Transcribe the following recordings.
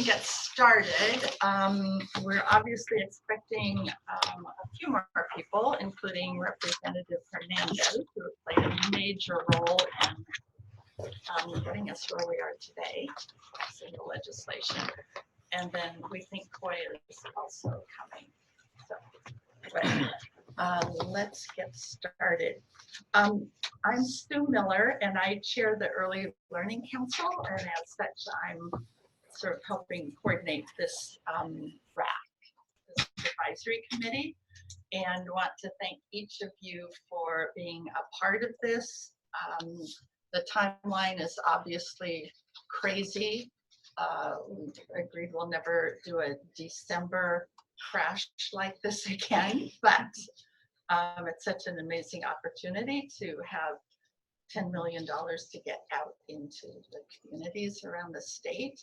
and get started. We're obviously expecting a few more people, including Representative Hernandez, who played a major role in getting us where we are today, in the legislation. And then we think Coy is also coming. So, but let's get started. I'm Stu Miller, and I chair the Early Learning Council, and as such, I'm sort of helping coordinate this RAC, this advisory committee, and want to thank each of you for being a part of this. The timeline is obviously crazy. We agreed we'll never do a December crash like this again, but it's such an amazing opportunity to have $10 million to get out into the communities around the state.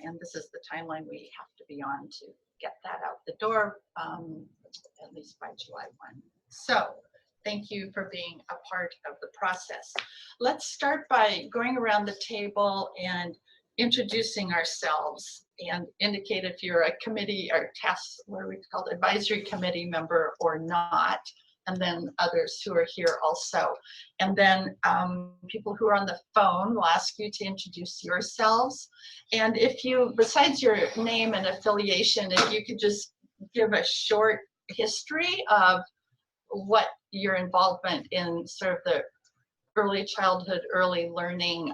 And this is the timeline we have to be on to get that out the door, at least by July 1. So thank you for being a part of the process. Let's start by going around the table and introducing ourselves, and indicate if you're a committee or task, what are we called, advisory committee member or not, and then others who are here also. And then people who are on the phone will ask you to introduce yourselves. And if you, besides your name and affiliation, if you could just give a short history of what your involvement in sort of the early childhood, early learning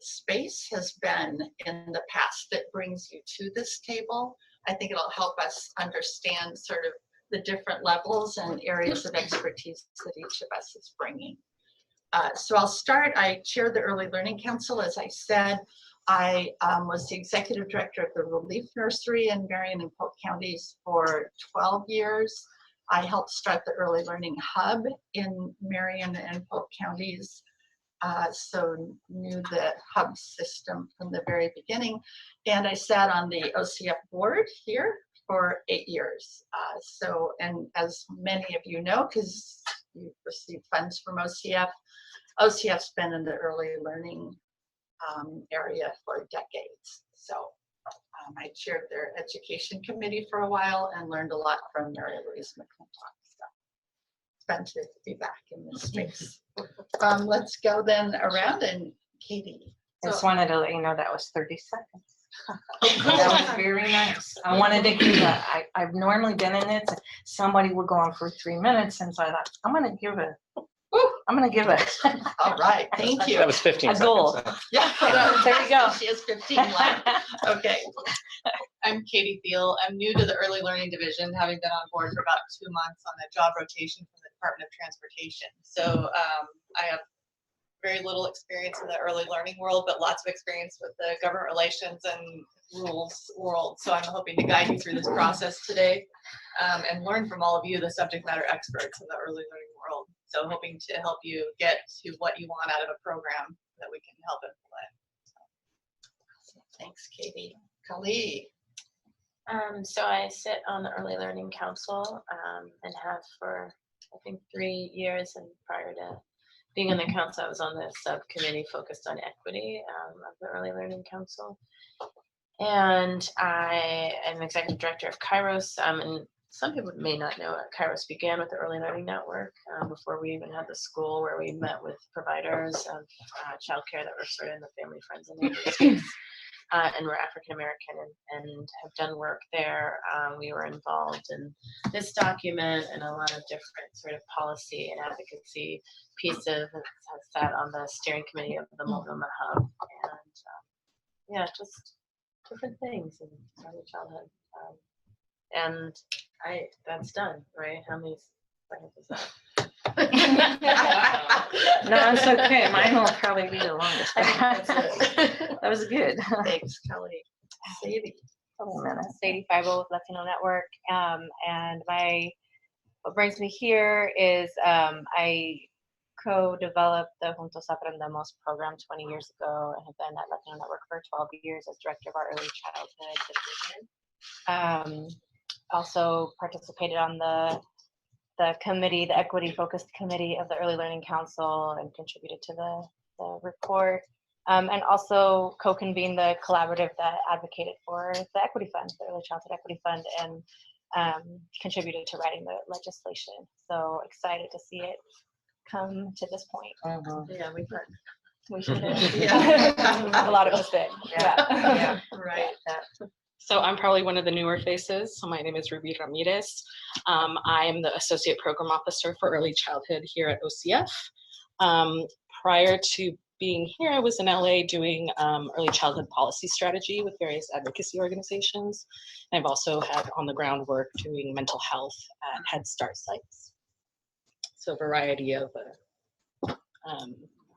space has been in the past that brings you to this table. I think it'll help us understand sort of the different levels and areas of expertise that each of us is bringing. So I'll start. I chair the Early Learning Council. As I said, I was the executive director of the Relief Nursery in Marion and Polk counties for 12 years. I helped start the Early Learning Hub in Marion and Polk counties, so knew the hub system from the very beginning. And I sat on the OCF board here for 8 years. So, and as many of you know, because you receive funds from OCF, OCF's been in the early learning area for decades. So I chaired their education committee for a while and learned a lot from Mary Louise McClintock. So it's fun to be back in this space. Let's go then around, and Katie. I just wanted to let you know that was 30 seconds. That was very nice. I wanted to give that. I've normally been in it. Somebody would go on for 3 minutes, and so I thought, I'm going to give it. All right, thank you. That was 15 seconds. Goal. Yeah, there you go. She has 15 left. Okay. I'm Katie Thiel. I'm new to the Early Learning Division, having been on board for about 2 months on a job rotation from the Department of Transportation. So I have very little experience in the early learning world, but lots of experience with the government relations and rules world. So I'm hoping to guide you through this process today and learn from all of you, the subject matter experts in the early learning world. So hoping to help you get to what you want out of a program that we can help implement. Thanks, Katie. Kali. So I sit on the Early Learning Council and have for, I think, 3 years. And prior to being on the council, I was on the subcommittee focused on equity of the Early Learning Council. And I am executive director of Kairos. And some people may not know that Kairos began with the Early Learning Network before we even had the school, where we met with providers of childcare that were sort of in the family, friends, and neighbors space. And we're African American and have done work there. We were involved in this document and a lot of different sort of policy and advocacy pieces. Have sat on the steering committee of the Multnomah Hub, and yeah, just different things in early childhood. And that's done, right? How many seconds is that? No, it's okay. Mine will probably be the longest. That was good. Thanks, Kelly. Sadie. Sadie Fibo with Latino Network. And what brings me here is I co-developed the Juntos Aprendemos program 20 years ago and have been at Latino Network for 12 years as director of our early childhood division. Also participated on the committee, the equity focused committee of the Early Learning Council, and contributed to the report. and also co-convene the collaborative that advocated for the Equity Fund, the Early Childhood Equity Fund, and contributed to writing the legislation. So excited to see it come to this point. Yeah, we've heard. We should Yeah. a lot of us did. Yeah, right. So I'm probably one of the newer faces. So my name is Ruby Ramirez. I am the Associate Program Officer for Early Childhood here at OCF. Prior to being here, I was in LA doing early childhood policy strategy with various advocacy organizations. And I've also had on the ground work doing mental health at Head Start sites. So a variety of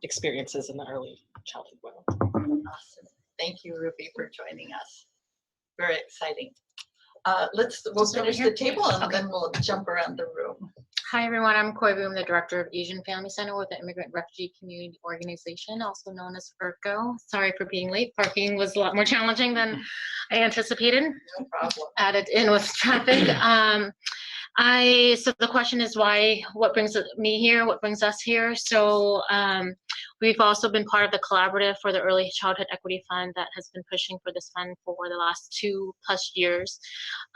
experiences in the early childhood world. Awesome. Thank you, Ruby, for joining us. Very exciting. We'll finish the table and then we'll jump around the room. Hi, everyone. I'm Koi Boom, the Director of Asian Family Center with the Immigrant Refugee Community Organization, also known as IRCO. Sorry for being late. Parking was a lot more challenging than I anticipated. No problem. Added in with traffic. So the question is what brings me here? What brings us here? So we've also been part of the collaborative for the Early Childhood Equity Fund that has been pushing for this fund for the last 2+ years.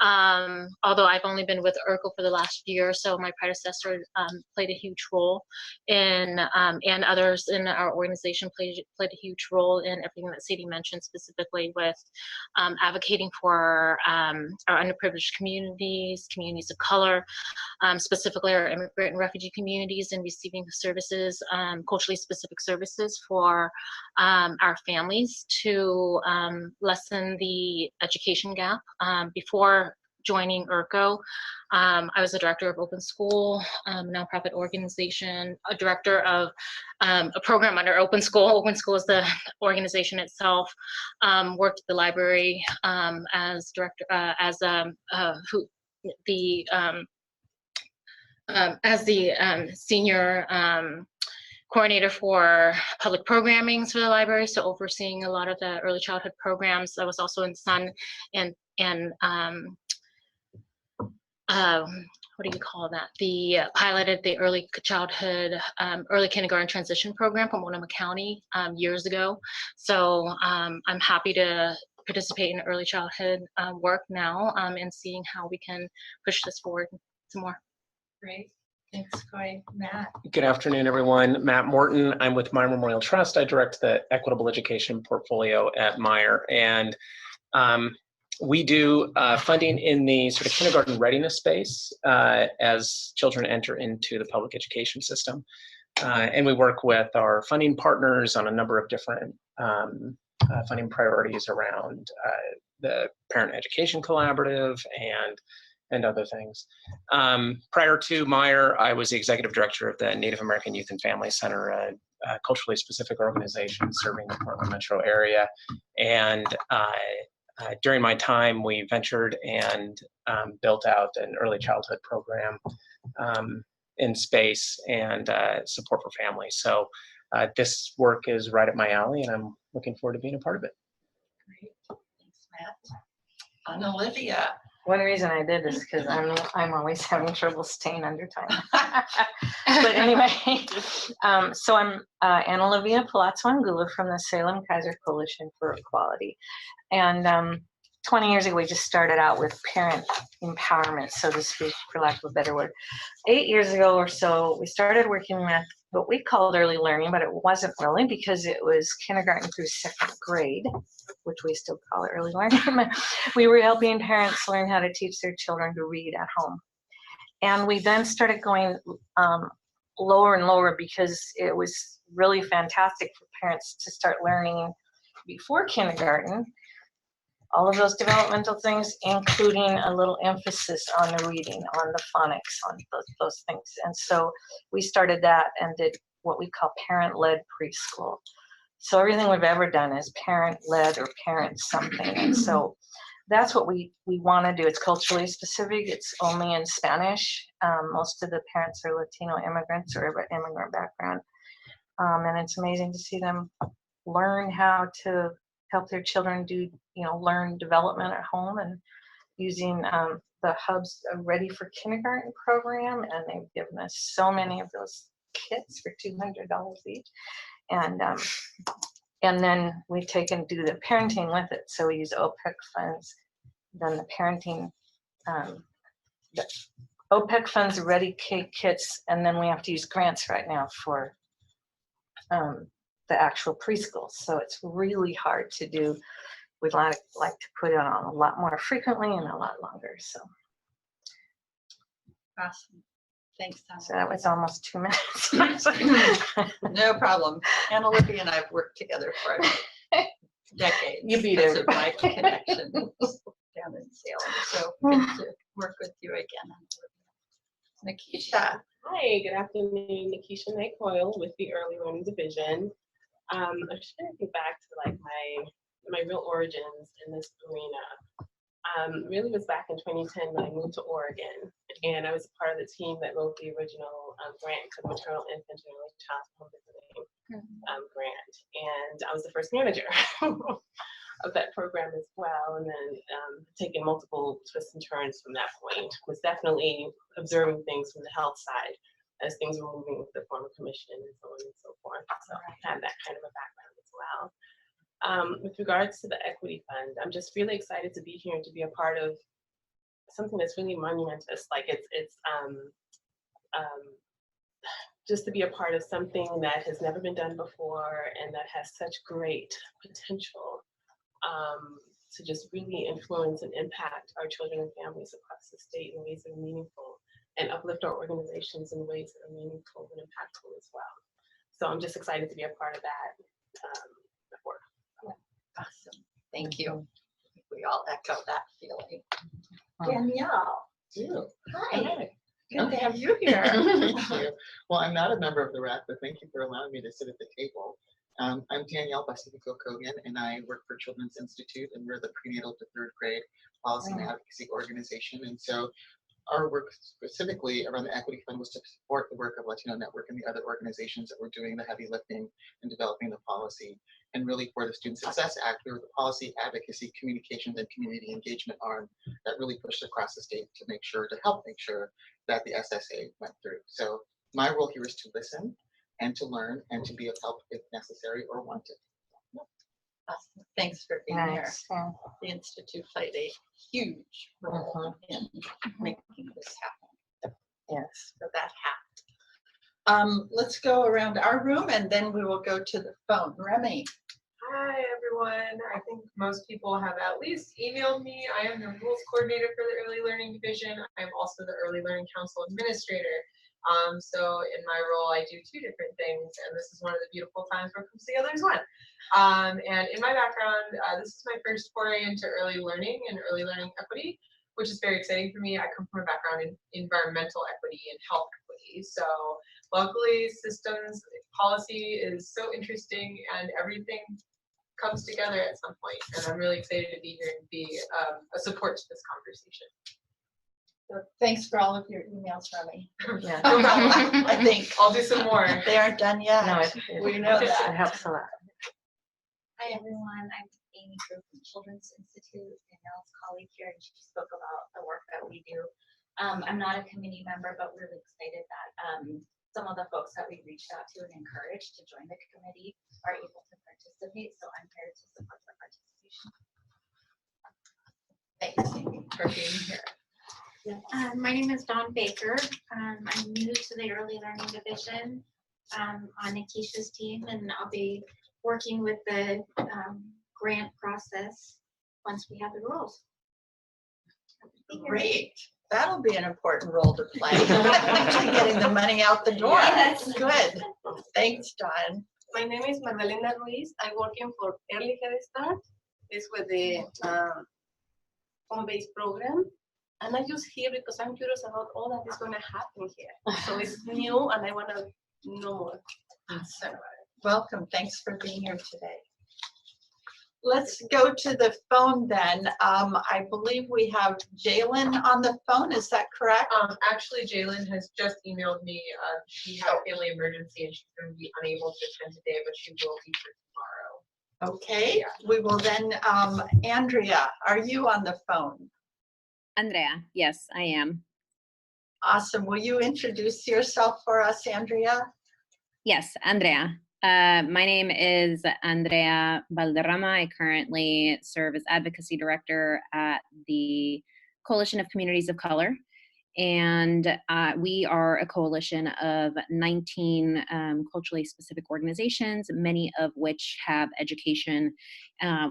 Although I've only been with IRCO for the last year, so my predecessor played a huge role in, and others in our organization played a huge role in everything that Sadie mentioned, specifically with advocating for our underprivileged communities, communities of color, specifically our immigrant and refugee communities, and receiving services, culturally specific services for our families to lessen the education gap. Before joining IRCO, I was the director of Open School, a nonprofit organization, a director of a program under Open School. Open School is the organization itself. Worked at the library as director, as the senior coordinator for public programming for the library, so overseeing a lot of the early childhood programs. I was also in SUN and what do you call that? Piloted the early childhood, early kindergarten transition program from Winona County years ago. So I'm happy to participate in early childhood work now and seeing how we can push this forward some more. Great. Thanks, Koi. Matt. Good afternoon, everyone. Matt Morton. I'm with Meyer Memorial Trust. I direct the Equitable Education portfolio at Meyer. And we do funding in the sort of kindergarten readiness space as children enter into the public education system. And we work with our funding partners on a number of different funding priorities around the Parent Education Collaborative and other things. Prior to Meyer, I was the executive director of the Native American Youth and Family Center, a culturally specific organization serving the Portland metro area. And during my time, we ventured and built out an early childhood program in space and support for families. So this work is right up my alley, and I'm looking forward to being a part of it. Great. Thanks, Matt. And Olivia. One reason I did is because I'm always having trouble staying under time. But anyway, so I'm Anna Olivia Palazzo Angulo from the Salem Kaiser Coalition for Equality. And 20 years ago, we just started out with parent empowerment, so to speak, for lack of a better word. 8 years ago or so, we started working with what we called early learning, but it wasn't really, because it was kindergarten through 2nd grade, which we still call it early learning. We were helping parents learn how to teach their children to read at home. And we then started going lower and lower, because it was really fantastic for parents to start learning before kindergarten, all of those developmental things, including a little emphasis on the reading, on the phonics, on those things. And so we started that and did what we call parent-led preschool. So everything we've ever done is parent-led or parent something. And so that's what we want to do. It's culturally specific. It's only in Spanish. Most of the parents are Latino immigrants or of an immigrant background. And it's amazing to see them learn how to help their children do, learn development at home, and using the Hub's Ready for Kindergarten program. And they've given us so many of those kits for $200 each. And And then we take and do the parenting with it. So we use OPEC funds, then the parenting, the OPEC funds, Ready K kits, and then we have to use grants right now for the actual preschool. So it's really hard to do. We'd like to put it on a lot more frequently and a lot longer. So, Awesome. Thanks, Donna. so that was almost 2 minutes. No problem. And Olivia and I have worked together for decades. You beat because of everybody. my connection down in Salem. So good to work with you again. Nikisha. Hi, good afternoon. Nikisha Knight Coyle with the Early Learning Division. I'm just going to think back to like my real origins in this arena. Really was back in 2010 when I moved to Oregon, and I was a part of the team that wrote the original grant for the maternal infant and early childhood visiting grant, and I was the first manager of that program as well, and then taking multiple twists and turns from that point. Was definitely observing things from the health side as things were moving with the former commission and so on and so forth. So I had that kind of a background as well. With regards to the equity fund, I'm just really excited to be here and to be a part of something that's really monumentous. Like it's just to be a part of something that has never been done before and that has such great potential to just really influence and impact our children and families across the state in ways that are meaningful and uplift our organizations in ways that are meaningful and impactful as well. So I'm just excited to be a part of that work. Awesome. Thank you. We all echo that feeling. Danielle. Hi. Good to have you here. Thank you. Well, I'm not a member of the RAC, but thank you for allowing me to sit at the table. I'm Danielle Pacifico-Kogan, and I work for Children's Institute, and we're the prenatal to third grade policy and advocacy organization. And so our work specifically around the Equity Fund was to support the work of Latino Network and the other organizations that were doing the heavy lifting and developing the policy. And really for the Student Success Act, we were the policy, advocacy, communications, and community engagement arm that really pushed across the state to help make sure that the SSA went through. So my role here is to listen and to learn and to be of help if necessary or wanted. Awesome. Thanks for being here. Nice. Yeah. The Institute played a huge role in making this happen. Yes. So that happened. Let's go around our room and then we will go to the phone. Remy. Hi, everyone. I think most people have at least emailed me. I am the rules coordinator for the Early Learning Division. I'm also the Early Learning Council administrator. So in my role, I do two different things, and this is one of the beautiful times where it comes together as one. And in my background, this is my first foray into early learning and early learning equity, which is very exciting for me. I come from a background in environmental equity and health equity. So luckily, systems policy is so interesting, and everything comes together at some point. And I'm really excited to be here and be a support to this conversation. So thanks for all of your emails, Remy. Yeah. No problem. I think I'll do some more. they aren't done yet. No, We know it that. helps a lot. Hi everyone, I'm Amy Drew from Children's Institute, Danielle's colleague here, and she spoke about the work that we do. I'm not a committee member, but really excited that some of the folks that we reached out to and encouraged to join the committee are able to participate, so I'm here to support their participation. Thanks, Amy, for being here. My name is Dawn Baker. I'm new to the Early Learning Division on Nikisha's team, and I'll be working with the grant process once we have the rules. Great. That'll be an important role to play. Getting the money out the door. Yes. Good. Thanks, Dawn. My name is Magdalena Ruiz. I'm working for Early Head Start. It's with the home-based program. And I'm just here because I'm curious about all that is going to happen here. So it's new and I want to know more. So, welcome. Thanks for being here today. Let's go to the phone then. I believe we have Jalen on the phone. Is that correct? Actually, Jalen has just emailed me. She had a family emergency and she's going to be unable to attend today, but she will be here tomorrow. Okay. We will then, Andrea, are you on the phone? Andrea, yes, I am. Awesome. Will you introduce yourself for us, Andrea? Yes, Andrea. My name is Andrea Valderrama. I currently serve as Advocacy Director at the Coalition of Communities of Color. And we are a coalition of 19 culturally specific organizations, many of which have education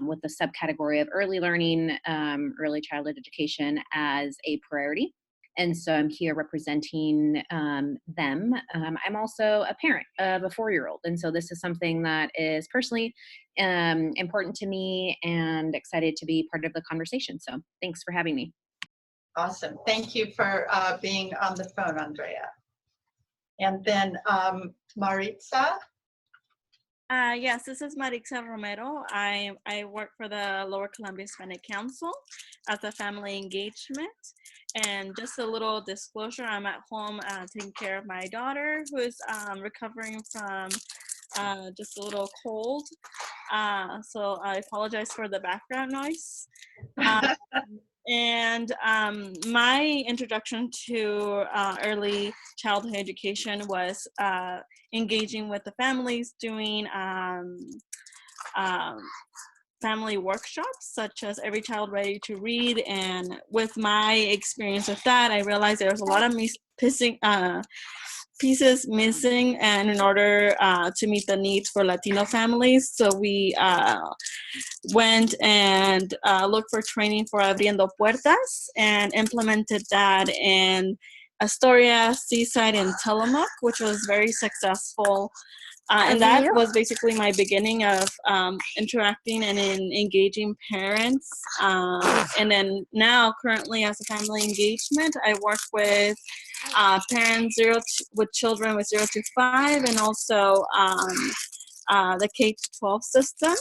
with the subcategory of early learning, early childhood education as a priority. And so I'm here representing them. I'm also a parent of a 4-year-old. And so this is something that is personally important to me and excited to be part of the conversation. So thanks for having me. Awesome. Thank you for being on the phone, Andrea. And then Maritza. Yes, this is Maritza Romero. I work for the Lower Columbia Hispanic Council as a family engagement. And just a little disclosure, I'm at home taking care of my daughter who is recovering from just a little cold. So I apologize for the background noise. And my introduction to early childhood education was engaging with the families, doing family workshops such as Every Child Ready to Read. And with my experience with that, I realized there was a lot of pieces missing, and in order to meet the needs for Latino families. So we went and looked for training for Abriendo Puertas and implemented that in Astoria, Seaside, and Tillamook, which was very successful. And that was basically my beginning of interacting and engaging parents. And then now, currently, as a family engagement, I work with parents with children with 0 to 5, and also the K-12 system.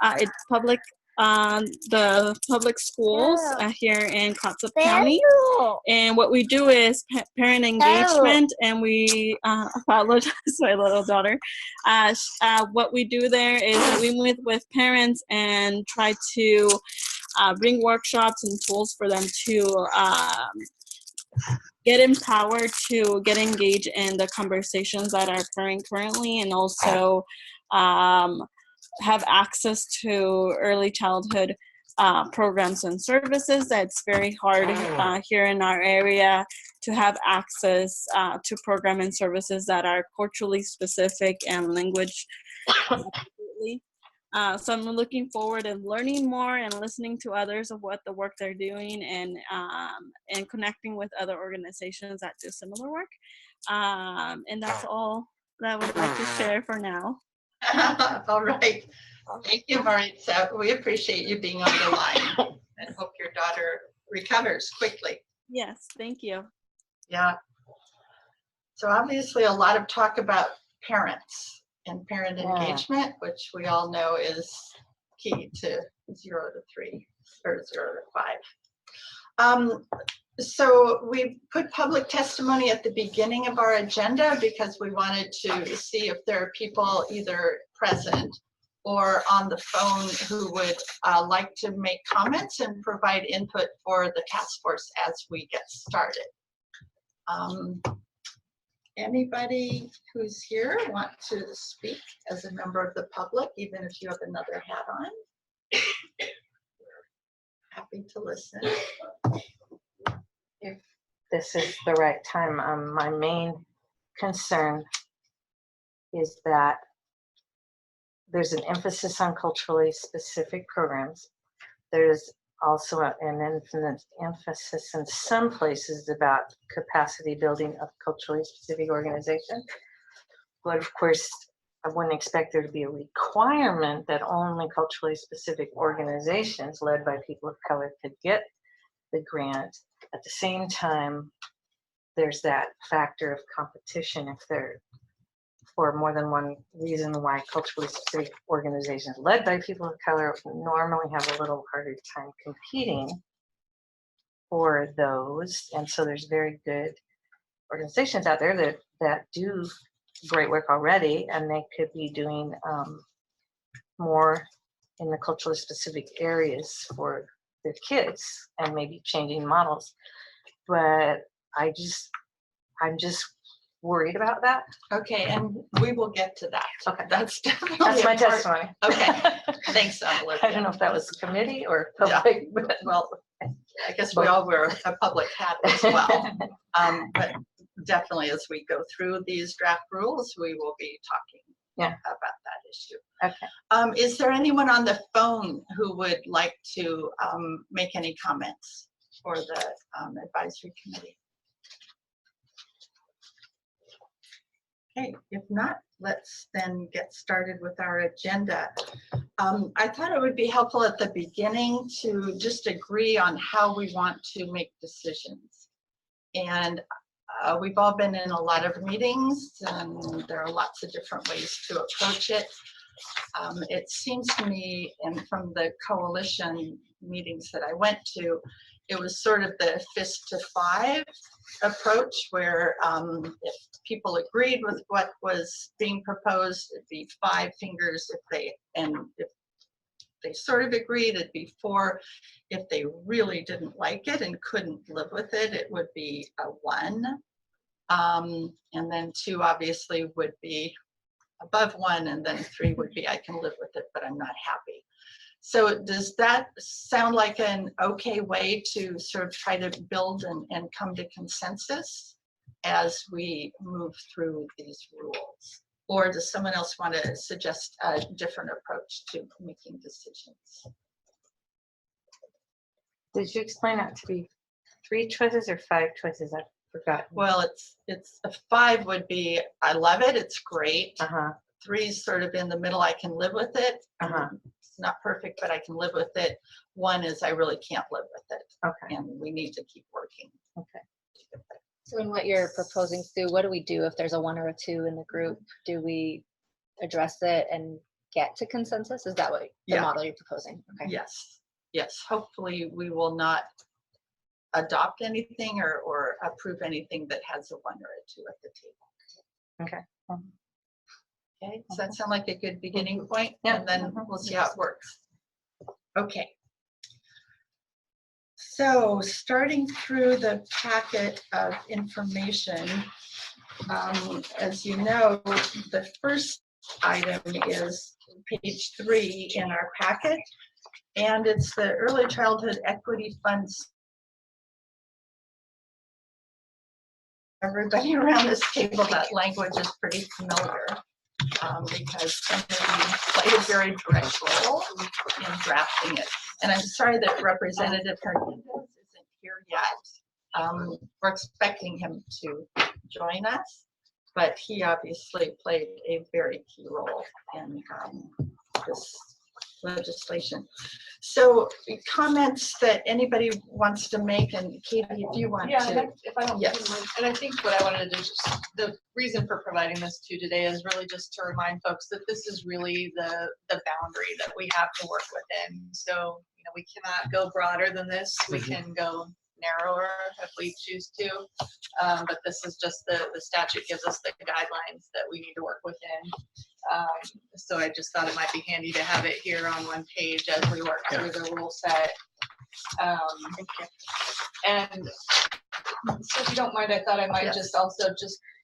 It's public. The public schools here in Clatsop County. And what we do is parent engagement, and we apologize to my little daughter. What we do there is that we meet with parents and try to bring workshops and tools for them to get empowered to get engaged in the conversations that are occurring currently, and also have access to early childhood programs and services. That's very hard here in our area to have access to program and services that are culturally specific and language. So I'm looking forward to learning more and listening to others of what the work they're doing, and connecting with other organizations that do similar work. And that's all that I would like to share for now. All right. Thank you, Maritza. We appreciate you being on the line and hope your daughter recovers quickly. Yes, thank you. Yeah. So obviously a lot of talk about parents and parent engagement, which we all know is key to 0 to 3 or 0 to 5. So we put public testimony at the beginning of our agenda because we wanted to see if there are people either present or on the phone who would like to make comments and provide input for the task force as we get started. Anybody who's here want to speak as a member of the public, even if you have another hat on? Happy to listen. If this is the right time, my main concern is that there's an emphasis on culturally specific programs. There's also an emphasis in some places about capacity building of culturally specific organizations. But of course, I wouldn't expect there to be a requirement that only culturally specific organizations led by people of color could get the grant. At the same time, there's that factor of competition if they're for more than one reason why culturally specific organizations led by people of color normally have a little harder time competing for those. And so there's very good organizations out there that do great work already, and they could be doing more in the culturally specific areas for their kids and maybe changing models. But I'm just worried about that. Okay, and we will get to that. Okay. That's definitely That's my a part- testimony. Okay, thanks, Olivia. I don't know if that was committee or Yeah. public, but Well, I guess we all wear a public hat as well. But definitely as we go through these draft rules, we will be talking about that issue. Okay. Is there anyone on the phone who would like to make any comments for the advisory committee? Okay, if not, let's then get started with our agenda. I thought it would be helpful at the beginning to just agree on how we want to make decisions. And we've all been in a lot of meetings, and there are lots of different ways to approach it. It seems to me, and from the coalition meetings that I went to, it was sort of the fist to five approach, where if people agreed with what was being proposed, it'd be 5 fingers. If they sort of agreed, it'd be 4. If they really didn't like it and couldn't live with it, it would be a 1. And then 2 obviously would be above 1, and then 3 would be I can live with it, but I'm not happy. So does that sound like an okay way to sort of try to build and come to consensus as we move through these rules? Or does someone else want to suggest a different approach to making decisions? Did you explain that to be 3 choices or 5 choices? I've forgotten. Well, it's a 5 would be I love it, it's great. 3 is sort of in the middle, I can live with it. It's not perfect, but I can live with it. 1 is I really can't live with it. Okay. And we need to keep working. Okay. So in what you're proposing, Sue, what do we do if there's a 1 or a 2 in the group? Do we address it and get to consensus? Is that what the model you're proposing? Okay. Yes, yes. Hopefully we will not adopt anything or approve anything that has a 1 or a 2 at the table. Okay. Okay, does that sound like a good beginning point? Yeah. And then we'll see how it works. Okay. So starting through the packet of information, as you know, the first item is page 3 in our packet, and it's the Early Childhood Equity Funds. Everybody around this table, that language is pretty familiar. Because some of you played a very direct role in drafting it. And I'm sorry that Representative Hernandez isn't here yet. We're expecting him to join us, but he obviously played a very key role in this legislation. So comments that anybody wants to make, and Katie, if you want to. If I don't, Yes. and I think what I wanted to do, just the reason for providing this to you today is really just to remind folks that this is really the boundary that we have to work within. So, we cannot go broader than this. We can go narrower if we choose to, but this is just the statute gives us the guidelines that we need to work within. So I just thought it might be handy to have it here on one page as we work through the rule set. And so if you don't mind, I thought I might just also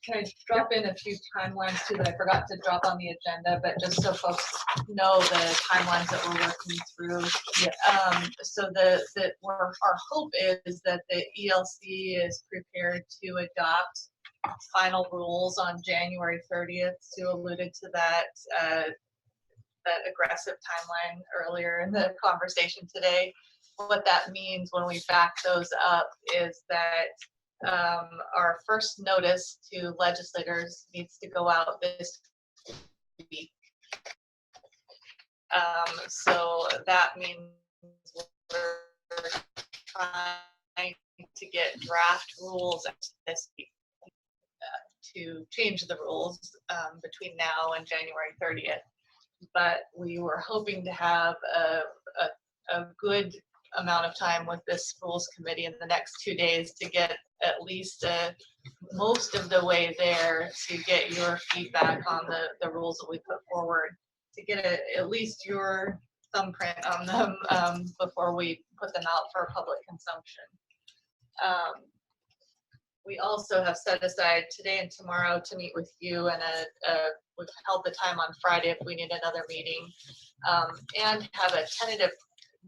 can I drop in a few timelines too that I forgot to drop on the agenda, but just so folks know the timelines that we're working through. So our hope is that the ELC is prepared to adopt final rules on January 30th. Sue alluded to that aggressive timeline earlier in the conversation today. What that means when we back those up is that our first notice to legislators needs to go out this week. So that means we're trying to get draft rules this week to change the rules between now and January 30th. But we were hoping to have a good amount of time with this rules committee in the next 2 days to get at least most of the way there, to get your feedback on the rules that we put forward, to get at least your thumbprint on them before we put them out for public consumption. we also have set aside today and tomorrow to meet with you, and we've held the time on Friday if we need another meeting, and have a tentative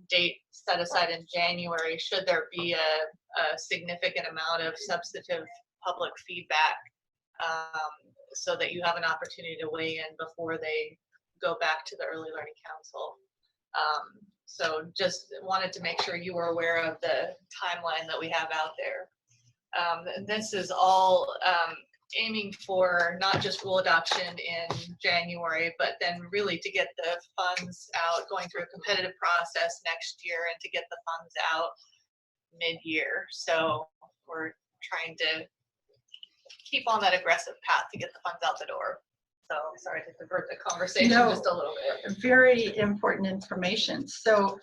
date set aside in January should there be a significant amount of substantive public feedback, so that you have an opportunity to weigh in before they go back to the Early Learning Council. So just wanted to make sure you were aware of the timeline that we have out there. And this is all aiming for not just rule adoption in January, but then really to get the funds out, going through a competitive process next year and to get the funds out mid-year. So we're trying to keep on that aggressive path to get the funds out the door. So sorry to divert the conversation just a little bit. Very important information. So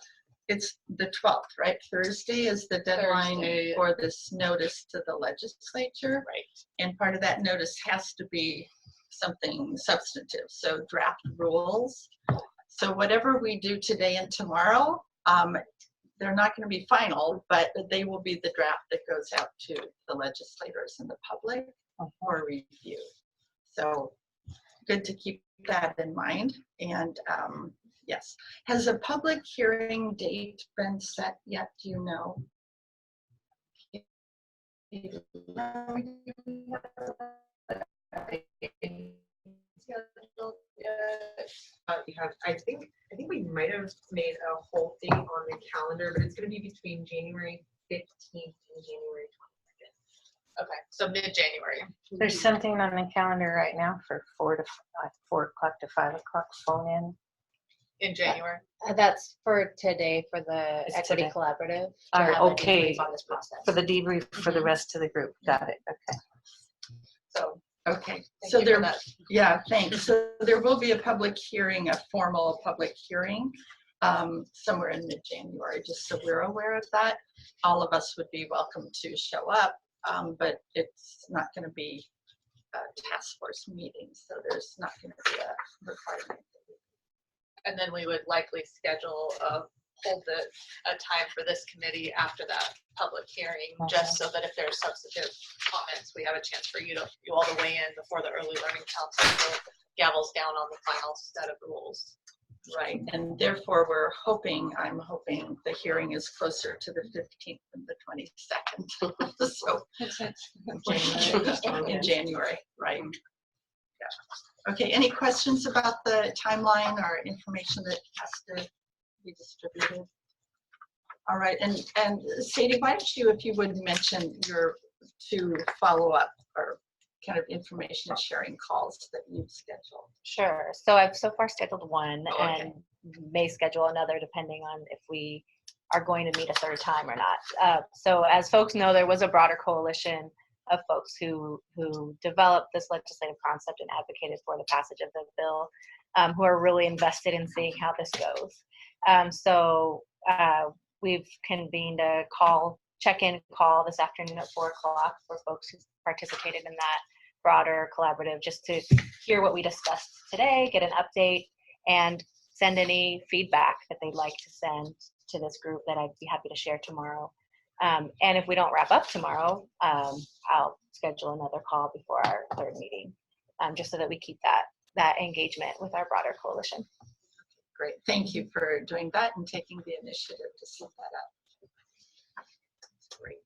it's the 12th, right? Thursday is the deadline Thursday. for this notice to the legislature. Right. And part of that notice has to be something substantive. So draft rules. So whatever we do today and tomorrow, they're not going to be final, but they will be the draft that goes out to the legislators and the public for review. So good to keep that in mind. And yes, has a public hearing date been set yet? Do you know? I think we might have made a whole date on the calendar, but it's going to be between January 15th and January 22nd. Okay, so mid-January. There's something on the calendar right now for 4 o'clock to 5 o'clock phone In January. That's for today for the It's Equity today. Collaborative. to Alright, have a okay. debrief on this process. for the debrief for the rest of the group. Got it. Okay. So Okay, thank so you for there, that. yeah, thanks. So there will be a public hearing, a formal public hearing, somewhere in mid-January, just so we're aware of that. All of us would be welcome to show up, but it's not going to be a task force meeting, so there's not going to be a requirement. And then we would likely schedule hold a time for this committee after that public hearing, just so that if there's substantive comments, we have a chance for you all to weigh in before the Early Learning Council gavels down on the final set of rules. Right, and therefore I'm hoping the hearing is closer to the 15th than the 22nd. So in January, right? Yeah. Okay, any questions about the timeline or information that has to be distributed? All right, and Sadie, why don't you, if you would mention your 2 follow-up or kind of information sharing calls that you've scheduled. Sure. So I've so far scheduled one okay. and may schedule another depending on if we are going to meet a third time or not. So as folks know, there was a broader coalition of folks who developed this legislative concept and advocated for the passage of the bill, who are really invested in seeing how this goes. So we've convened a check-in call this afternoon at 4 o'clock for folks who participated in that broader collaborative, just to hear what we discussed today, get an update, and send any feedback that they'd like to send to this group that I'd be happy to share tomorrow. And if we don't wrap up tomorrow, I'll schedule another call before our 3rd meeting, just so that we keep that engagement with our broader coalition. Great, thank you for doing that and taking the initiative to set that up. Great.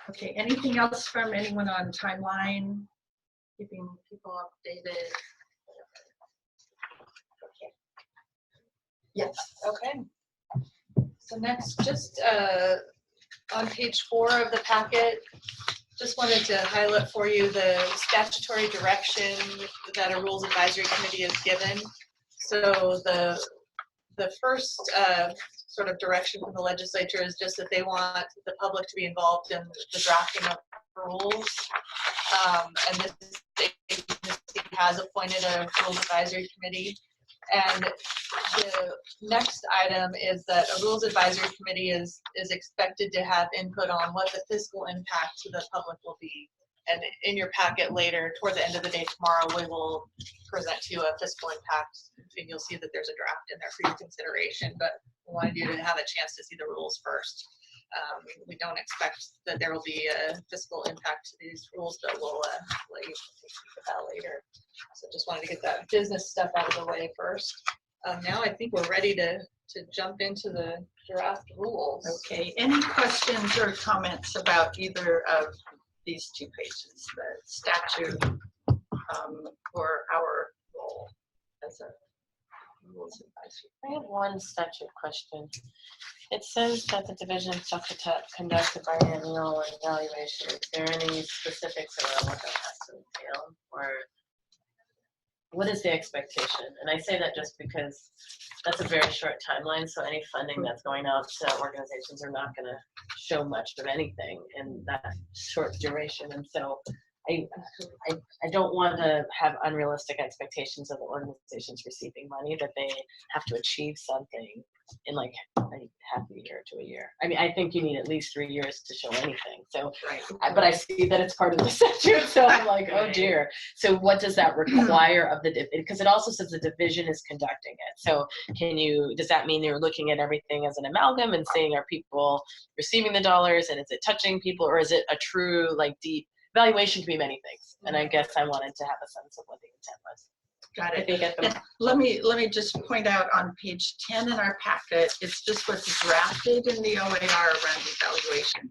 Okay, anything else from anyone on timeline? Keeping people updated? Okay. Yes. Okay. So next, just on page 4 of the packet, just wanted to highlight for you the statutory direction that a Rules Advisory Committee is given. So the first sort of direction from the legislature is just that they want the public to be involved in the drafting of rules. And this agency has appointed a Rules Advisory Committee. And the next item is that a Rules Advisory Committee is expected to have input on what the fiscal impact to the public will be. And in your packet later, toward the end of the day tomorrow, we will present to you a fiscal impact, and you'll see that there's a draft in there for your consideration, but we wanted you to have a chance to see the rules first. We don't expect that there will be a fiscal impact to these rules, but we'll let you speak about later. So just wanted to get that business stuff out of the way first. Now I think we're ready to jump into the draft rules. Okay, any questions or comments about either of these two pages, the statute or our role as a rules advisory? I have one statute question. It says that the division shall conduct a biennial evaluation. Is there any specifics around what that has to entail, or what is the expectation? And I say that just because that's a very short timeline, so any funding that's going out to organizations are not going to show much of anything in that short duration. And so I don't want to have unrealistic expectations of the organizations receiving money, that they have to achieve something in like half a year to a year. I mean, I think you need at least 3 years to show anything. So, but I see that it's part of the statute, so I'm like, oh dear. So what does that require of the, because it also says the division is conducting it. So does that mean you're looking at everything as an amalgam and saying, are people receiving the dollars and is it touching people, or is it a true like deep evaluation? Can be many things. And I guess I wanted to have a sense of what the intent was. Got it. And let me just point out on page 10 in our packet, it's just what's drafted in the OAR around evaluation.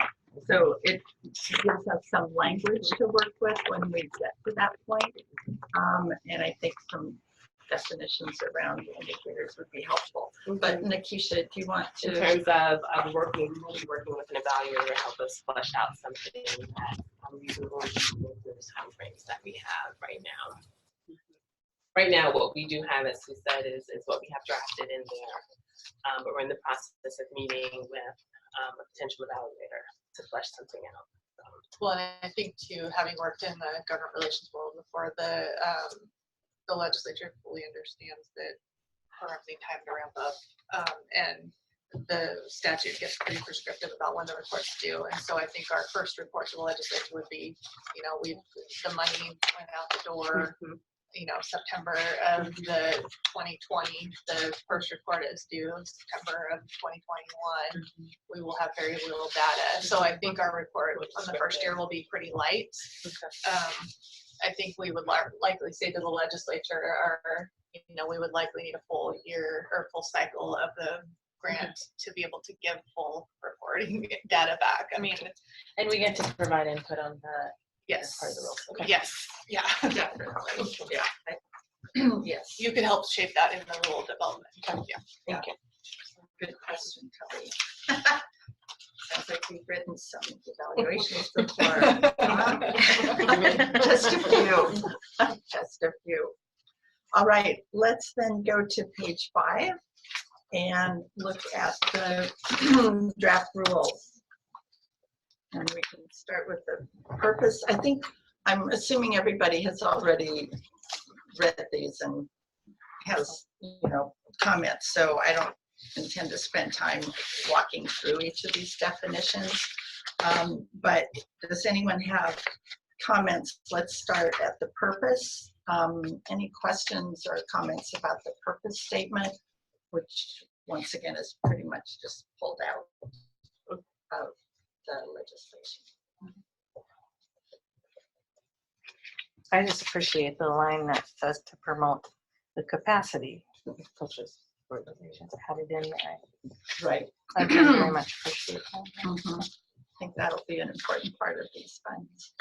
So it gives us some language to work with when we get to that point. And I think some definitions around indicators would be helpful. But Nikisha, do you want to? In terms of we'll be working with an evaluator to help us flesh out something that we will go through those timeframes that we have right now. Right now, what we do have, as we said, is what we have drafted in there. But we're in the process of meeting with a potential evaluator to flesh something out. Well, and I think too, having worked in the government relations world before, the legislature fully understands that we're having time to ramp up, and the statute gets pretty prescriptive about when the reports due. And so I think our first report to the legislature would be, the money went out the door. September of the 2020, the first report is due in September of 2021. We will have very little data. So I think our report on the first year will be pretty light. I think we would likely say to the legislature, we would likely need a full year or full cycle of the grant to be able to give full reporting data back. I mean, and we get to provide input on that. Yes. Part of the rules. Okay. Yes. Yeah. Definitely. Yeah. Yes. You could help shape that in the rule development. Yeah. Thank you. Good question, Kelly. Sounds like we've written some evaluations before. Just a few. Just a few. All right. Let's then go to page 5 and look at the draft rules. And we can start with the purpose. I'm assuming everybody has already read these and has, comments. So I don't intend to spend time walking through each of these definitions. But does anyone have comments? Let's start at the purpose. Any questions or comments about the purpose statement, which once again is pretty much just pulled out of the legislation. I just appreciate the line that says to promote the capacity of coaches organizations. I had it in there. Right. I very much appreciate that. I think that'll be an important part of these funds.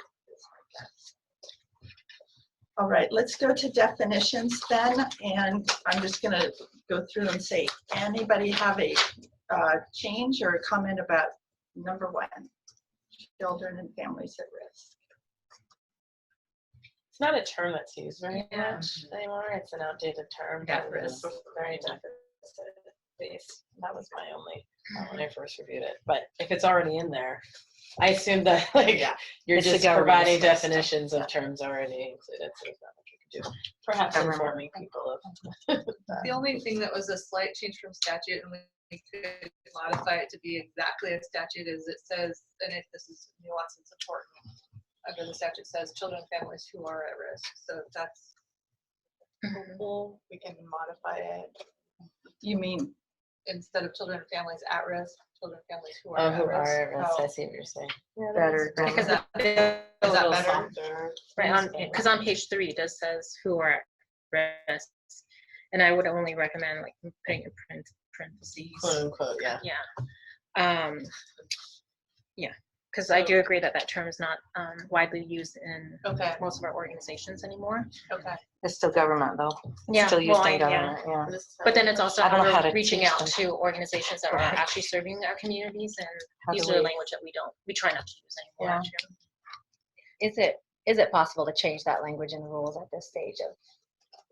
All right, let's go to definitions then, and I'm just going to go through and say, anybody have a change or a comment about number 1, children and families at risk? It's not a term that's used very much anymore. It's an outdated term. At risk. Very deficit-based. That was my only when I first reviewed it. But if it's already in there, I assume that you're It's just the government's providing list. definitions of terms already included. So there's not much you can do. Perhaps informing people of. The only thing that was a slight change from statute, and we could modify it to be exactly a statute, is it says, and if this is nuance, it's important. Under the statute says children and families who are at risk. So if that's helpful, we can modify it. You mean Instead of children and families at risk, children, families who are who at risk. are at risk, Oh. I see what you're saying. Yeah, Better that's- Is grammar. that, is that better? Right, on, because on page 3, it does says who are at risk. And I would only recommend like putting in parentheses. Quote unquote, yeah. Yeah, because I do agree that that term is not widely used in Okay, most of our organizations anymore. okay. It's still government though. It's Yeah, still used well, in government, yeah. But then it's also I don't know how to reaching teach out them. to organizations that are Right. actually serving our communities, and How these do are the we- language that we try not to use anymore. Yeah. Too. Is it possible to change that language in the rules at this stage of,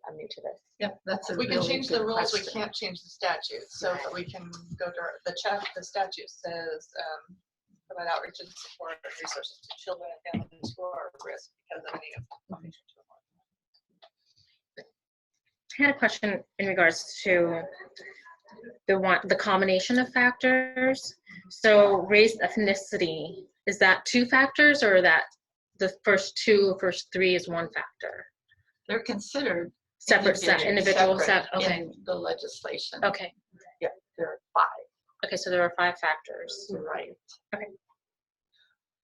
I'm new to this? Yep, that's a We can really change the good rules, we question. can't change the statutes, so that we can go to, the statute says, provide outreach and support and resources to children and families who are at risk because of any of I had a question in regards to the combination of factors. So race, ethnicity, is that 2 factors, or that the first 3 is 1 factor? They're considered Separate individual separate okay. in the legislation. Okay. Yeah, there are 5. Okay, so there are 5 factors. Right. Okay.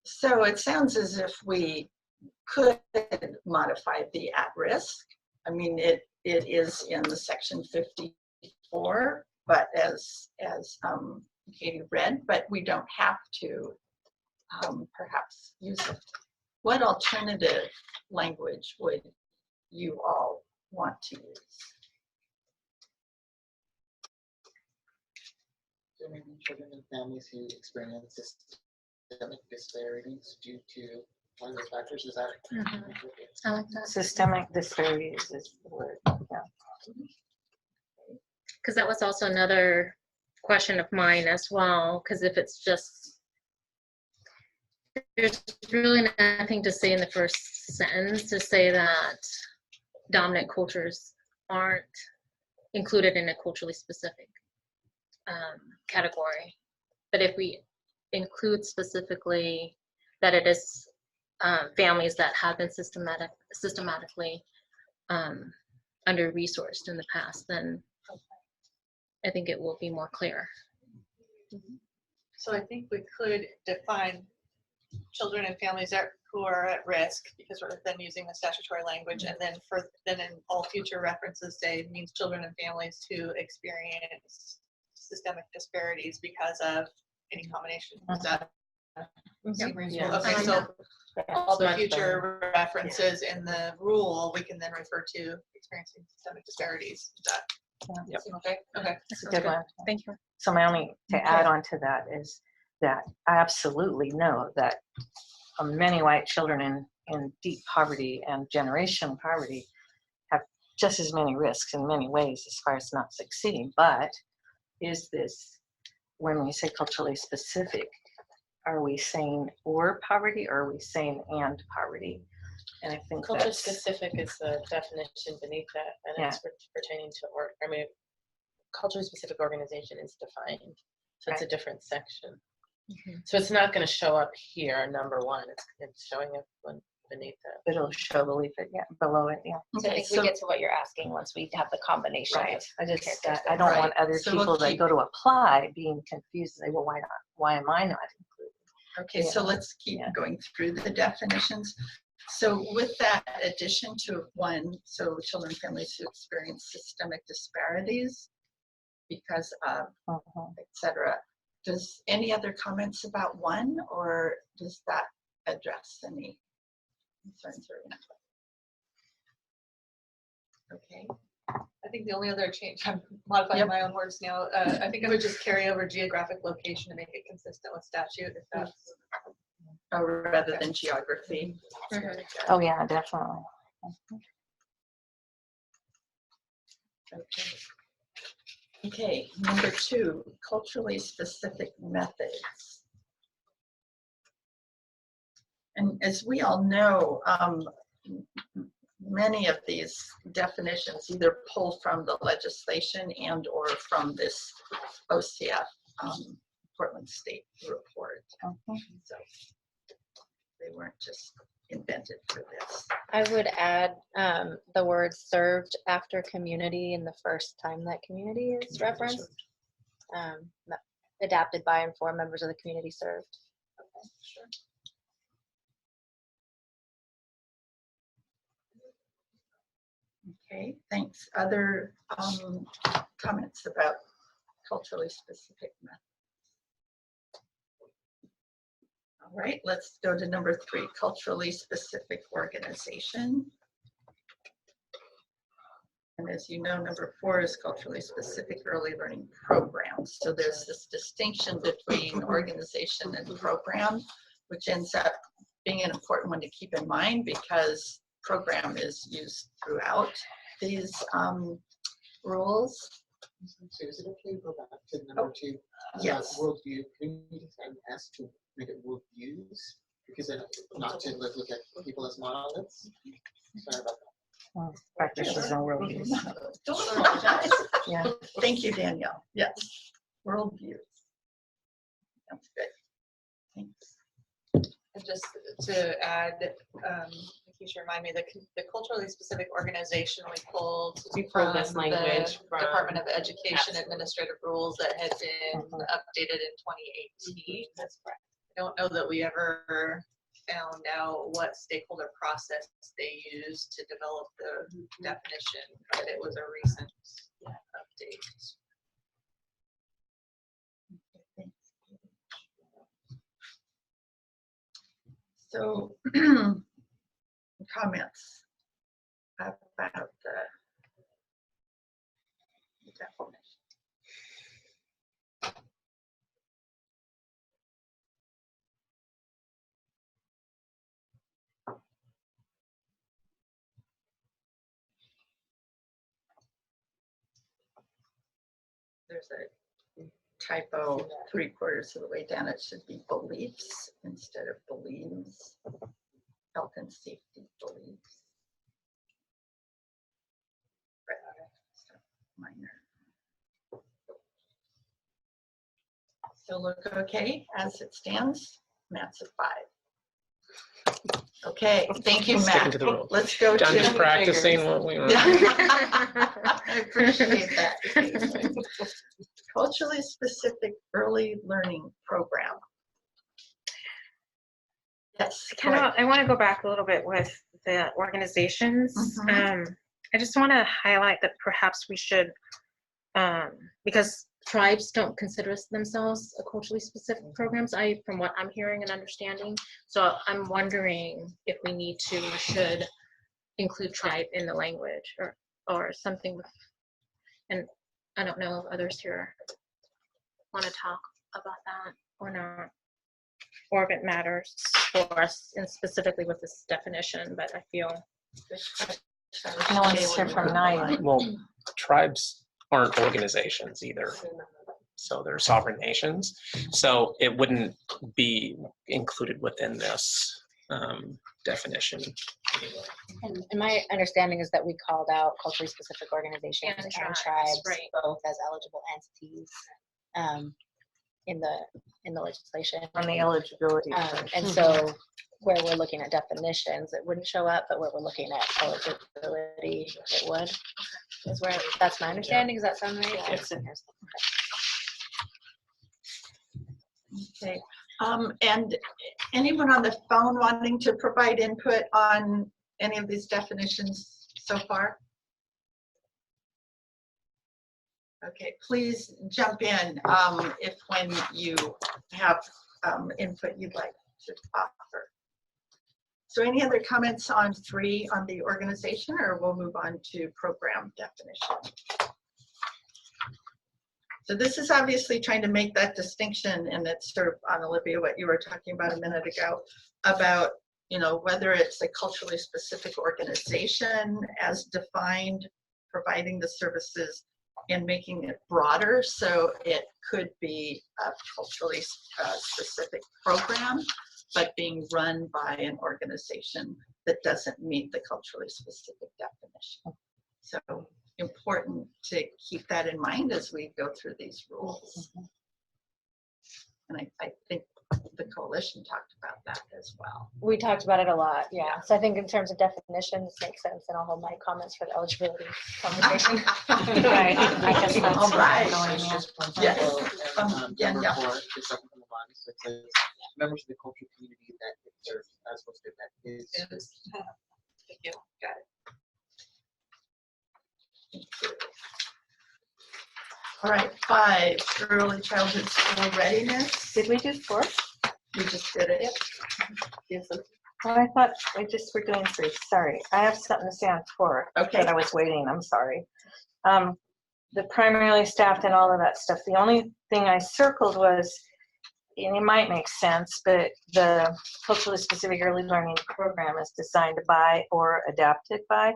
So it sounds as if we could modify the at-risk. I mean, it is in the section 54, but as Katie read, but we don't have to perhaps use it. What alternative language would you all want to use? So maybe children and families who experience systemic disparities due to one of those factors, is that? I like that. Systemic disparities is the word, yeah. Because that was also another question of mine as well, because if it's just, there's really nothing to say in the first sentence to say that dominant cultures aren't included in a culturally specific category. But if we include specifically that it is families that have been systematically under-resourced in the past, then I think it will be more clear. So I think we could define children and families who are at risk, because we're then using the statutory language, and then in all future references say means children and families who experience systemic disparities because of any combination. Is that seem reasonable? Yeah. Okay, so all the Much future references in the rule, we can then refer to experiencing systemic disparities. Is that seem okay? Okay. That's a good one. Thank you. So my only to add on to that is that I absolutely know that many white children in deep poverty and generational poverty have just as many risks in many ways as far as not succeeding. But is this, when we say culturally specific, are we saying or poverty, or are we saying and poverty? And I think Culture that's specific is the definition beneath that, and it's pertaining to culture specific organization is defined, so it's a different section. So it's not going to show up here, number 1. It's showing up beneath that. it'll show below it, yeah. So I think we get to what you're asking once we have the combination. Right. I just characteristics. I don't Right. want other So we'll people that keep- go to apply being confused. Say, well, why not? Why am I not included? Okay, so let's keep going through the definitions. So with that addition to 1, so children and families who experience systemic disparities because of, et cetera. Does any other comments about 1, or does that address any concerns or input? Okay. I think the only other change, I'm modifying my own words now, I think I would just carry over geographic location to make it consistent with statute, if that's. Oh, rather than geography. Oh yeah, definitely. Okay. Okay, number 2, culturally specific methods. And as we all know, many of these definitions either pull from the legislation and or from this OCF Portland State report. So they weren't just invented for this. I would add the word served after community in the first time that community is referenced. adapted by and for members of the community served. Okay, sure. Okay, thanks. Other comments about culturally specific methods? All right, let's go to number 3, culturally specific organization. And as you know, number 4 is culturally specific early learning programs. So there's this distinction between organization and program, which ends up being an important one to keep in mind because program is used throughout these rules. So is it okay to go back to number 2? Yes. Worldview. Can we ask to make it worldviews? Because then not to look at people as monoliths. Sorry about that. Well, practices and worldviews. Don't apologize. Yeah. Thank you, Danielle. Yes, worldviews. That's good. Thanks. And just to add, Keisha remind me, the culturally specific organization we pulled pulled this language the from- Department of Education administrative rules that had been updated in 2018. That's correct. I don't know that we ever found out what stakeholder process they used to develop the definition, but it was a recent update. So comments about the definition. There's a typo 3/4 of the way down. It should be beliefs instead of believes. Health and safety beliefs. So minor. So look okay as it stands. Matt's a 5. Okay, thank you, Sticking Matt. to the rules. Let's go I'm just to practicing what we want. I appreciate that. Culturally specific early learning program. Yes. I want to go back a little bit with the organizations. I just want to highlight that perhaps we should, because tribes don't consider themselves a culturally specific programs, from what I'm hearing and understanding. So I'm wondering if we need to or should include tribe in the language or something with, and I don't know if others here want to talk about that or not, or if it matters for us and specifically with this definition, but I feel. No one's here from 9. Well, tribes aren't organizations either. So they're sovereign nations. So it wouldn't be included within this definition. And my understanding is that we called out culturally specific organizations and tribes right. both as eligible entities in the legislation. On the eligibility. And so where we're looking at definitions, it wouldn't show up, but where we're looking at eligibility, it would. Is where that's my understanding. Does that sound right? Yes. Okay. And anyone on the phone wanting to provide input on any of these definitions so far? Okay, please jump in if when you have input you'd like to offer. So any other comments on 3 on the organization, or we'll move on to program definition? So this is obviously trying to make that distinction, and it's sort of on Olivia, what you were talking about a minute ago, about, you know, whether it's a culturally specific organization as defined, providing the services and making it broader. So it could be a culturally specific program, but being run by an organization that doesn't meet the culturally specific definition. So important to keep that in mind as we go through these rules. And I think the coalition talked about that as well. We talked about it a lot, yeah. So I think in terms of definitions, makes sense, and I'll hold my comments for the eligibility conversation. Right, I guess that's All right. There's just one Yes. typo, number Danielle. 4, the second from the bottom, so it says, members of the cultural community that it serves, as listed, that is. Thank you. Got it. Thank you. All right, 5, early childhood school readiness. Did we do 4? We just did it. Yes. Oh, I thought we just were doing 3. Sorry, I have something to say on 4. Okay. But I was waiting. I'm sorry. The primarily staffed and all of that stuff. The only thing I circled was, and it might make sense, but the culturally specific early learning program is designed by or adapted by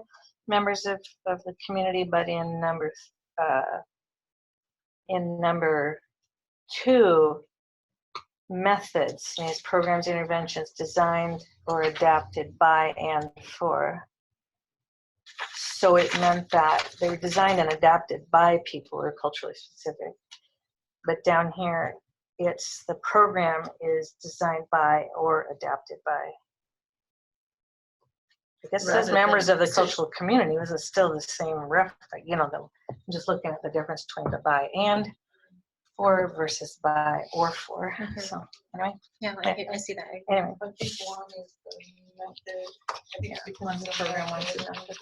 members of the community. But in number 2, methods means programs, interventions designed or adapted by and for. So it meant that they were designed and adapted by people who are culturally specific. But down here, it's the program is designed by or adapted by. I guess it says Rather members than of the decision. cultural community. This is still the same ref, you know, I'm just looking at the difference between the by and for versus by or for. So anyway. Yeah, I see that. Anyway. I think 1 is the method. I think it's One's the the program, one's the method.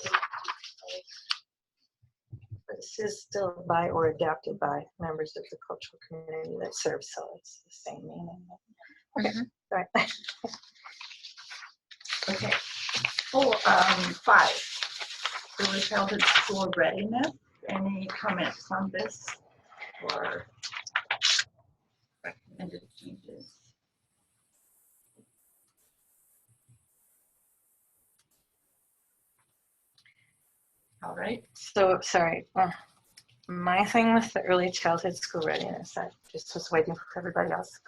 But this is still by or adapted by members of the cultural community that serves, so it's the same meaning. Okay, all right. Okay. 5, early childhood school readiness. Any comments on this or recommended changes? All right. So, sorry, my thing with the early childhood school readiness, I just was waiting for everybody else.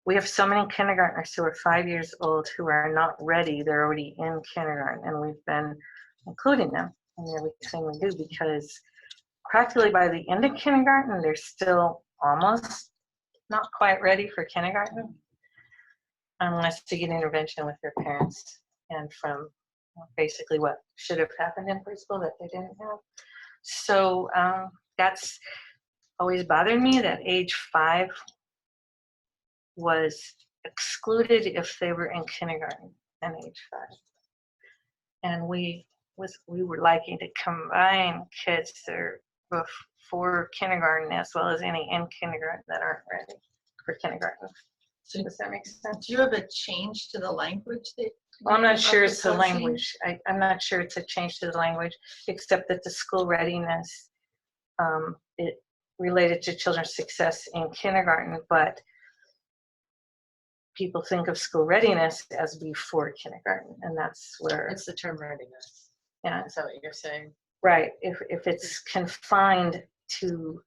We have so many kindergartners who are 5 years old who are not ready. They're already in kindergarten, and we've been including them in everything we do because practically by the end of kindergarten, they're still almost not quite ready for kindergarten unless they get intervention with their parents and from basically what should have happened in preschool that they didn't have. So that's always bothered me that age 5 was excluded if they were in kindergarten and age 5. And we were liking to combine kids that are before kindergarten as well as any in kindergarten that aren't ready for kindergarten. So does that make sense? Do you have a change to the language that? Well, I'm not sure it's the proposing? language. I'm not sure it's a change to the language, except that the school readiness, it related to children's success in kindergarten, but people think of school readiness as before kindergarten, and that's where. It's the term readiness. Yeah. Is that what you're saying? Right. If it's confined to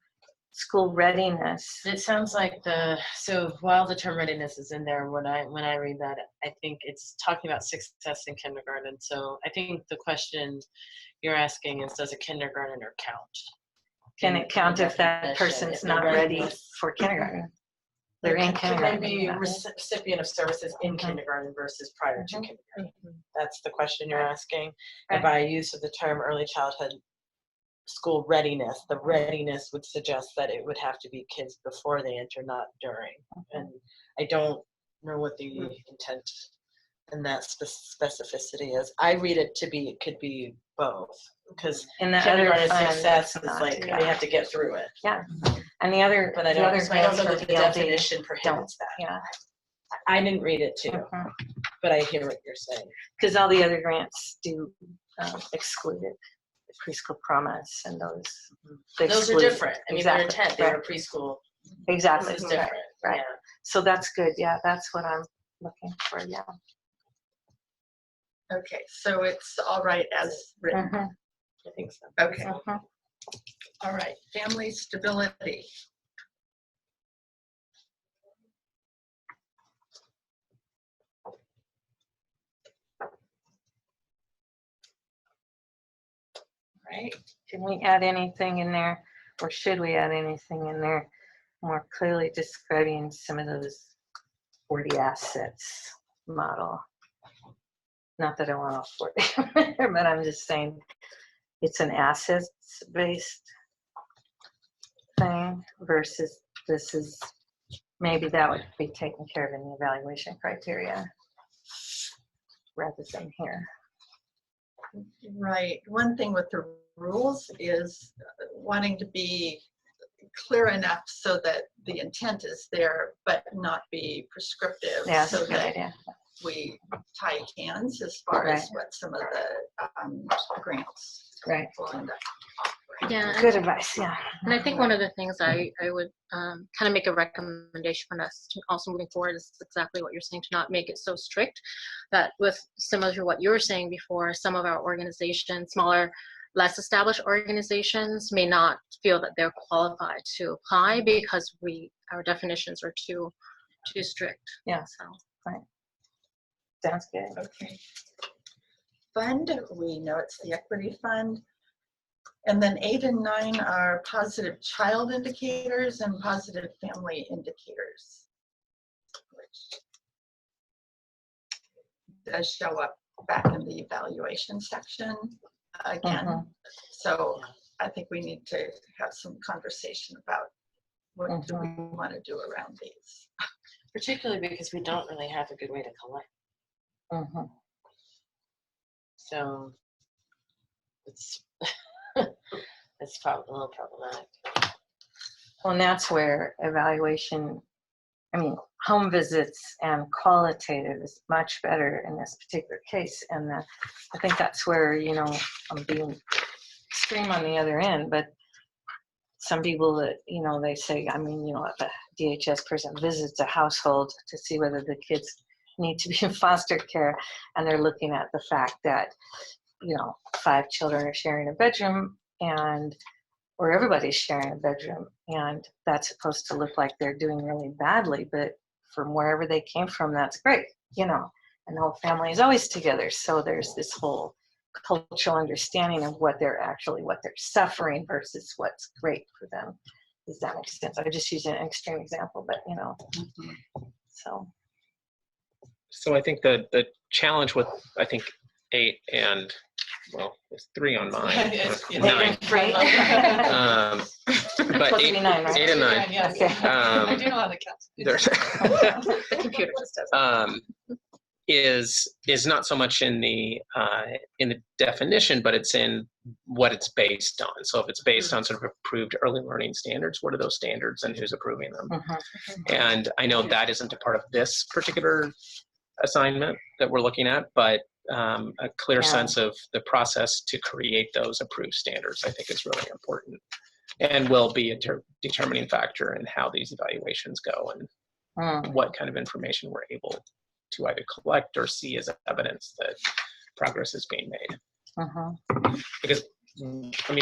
school readiness. It sounds like so while the term readiness is in there, when I read that, I think it's talking about success in kindergarten. So I think the question you're asking is, does a kindergartner count? Can it count if that person's not ready for kindergarten? They're in kindergarten. Maybe recipient of services in kindergarten versus prior to kindergarten. That's the question you're asking. And by use of the term early childhood school readiness, the readiness would suggest that it would have to be kids before they enter, not during. And I don't know what the intent and that specificity is. I read it to be, it could be both, because kindergarten success is like they have to get through it. Yeah, and the other, but I don't know that the definition prohibits that. Yeah, I didn't read it too, but I hear what you're saying. Because all the other grants do exclude it. The preschool promise and those are different. I mean, their intent, they're a preschool. Exactly. This is different. Right. Yeah. So that's good. Yeah, that's what I'm looking for. Yeah. Okay, so it's all right as written. I think so. Okay. All right, family stability. Right. Can we add anything in there, or should we add anything in there more clearly describing some of those or the assets model. Not that I want all 40, but I'm just saying it's an assets-based thing versus this is, maybe that would be taken care of in the evaluation criteria rather than here. Right. One thing with the rules is wanting to be clear enough so that the intent is there, but not be prescriptive. Yeah, that's so a good that idea. we tie hands as far as Right. what some of the grants Right. will end up. Yeah. Good advice, yeah. And I think one of the things I would kind of make a recommendation for us to also moving forward is exactly what you're saying, to not make it so strict that with similar to what you were saying before, some of our organizations, smaller, less established organizations may not feel that they're qualified to apply because our definitions are too strict. Yeah. So. Right. Sounds good. Okay. Fund, we know it's the equity fund. And then 8 and 9 are positive child indicators and positive family indicators, which does show up back in the evaluation section again. So I think we need to have some conversation about what do we want to do around these. Particularly because we don't really have a good way to collect. So it's it's probably a little problematic. Well, and that's where evaluation, home visits and qualitative is much better in this particular case. And I think that's where, I'm being extreme on the other end, but some people that, they say, if a DHS person visits a household to see whether the kids need to be in foster care, and they're looking at the fact that, 5 children are sharing a bedroom or everybody's sharing a bedroom, and that's supposed to look like they're doing really badly, but from wherever they came from, that's great, and the whole family is always together. So there's this whole cultural understanding of what they're suffering versus what's great for them. Does that make sense? I just used an extreme example, but So I think the challenge with 8 and there's 3 on mine. Yes, yes. 9. But Supposed to be 9, right? 8 and 9. Yes. Okay. I do know how to count. There's The computer just does. Is not so much in the definition, but it's in what it's based on. So if it's based on sort of approved early learning standards, what are those standards and who's approving them? And I know that isn't a part of this particular assignment that we're looking at, but a clear sense of the process to create those approved standards, I think, is really important and will be a determining factor in how these evaluations go and what kind of information we're able to either collect or see as evidence that progress is being made. Because,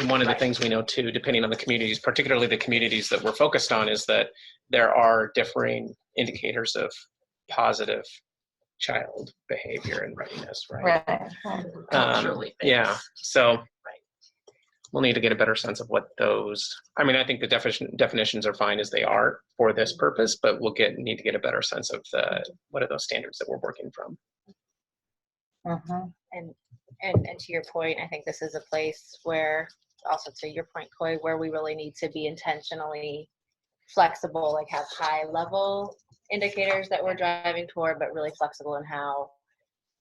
one of the things we know too, depending on the communities, particularly the communities that we're focused on, is that there are differing indicators of positive child behavior and readiness, right? Culturally based. Yeah, so we'll need to get a better sense of what those, I think the definitions are fine as they are for this purpose, but we'll need to get a better sense of what are those standards that we're working from. And to your point, I think this is a place where, also to your point, Coy, where we really need to be intentionally flexible, like have high level indicators that we're driving toward, but really flexible in how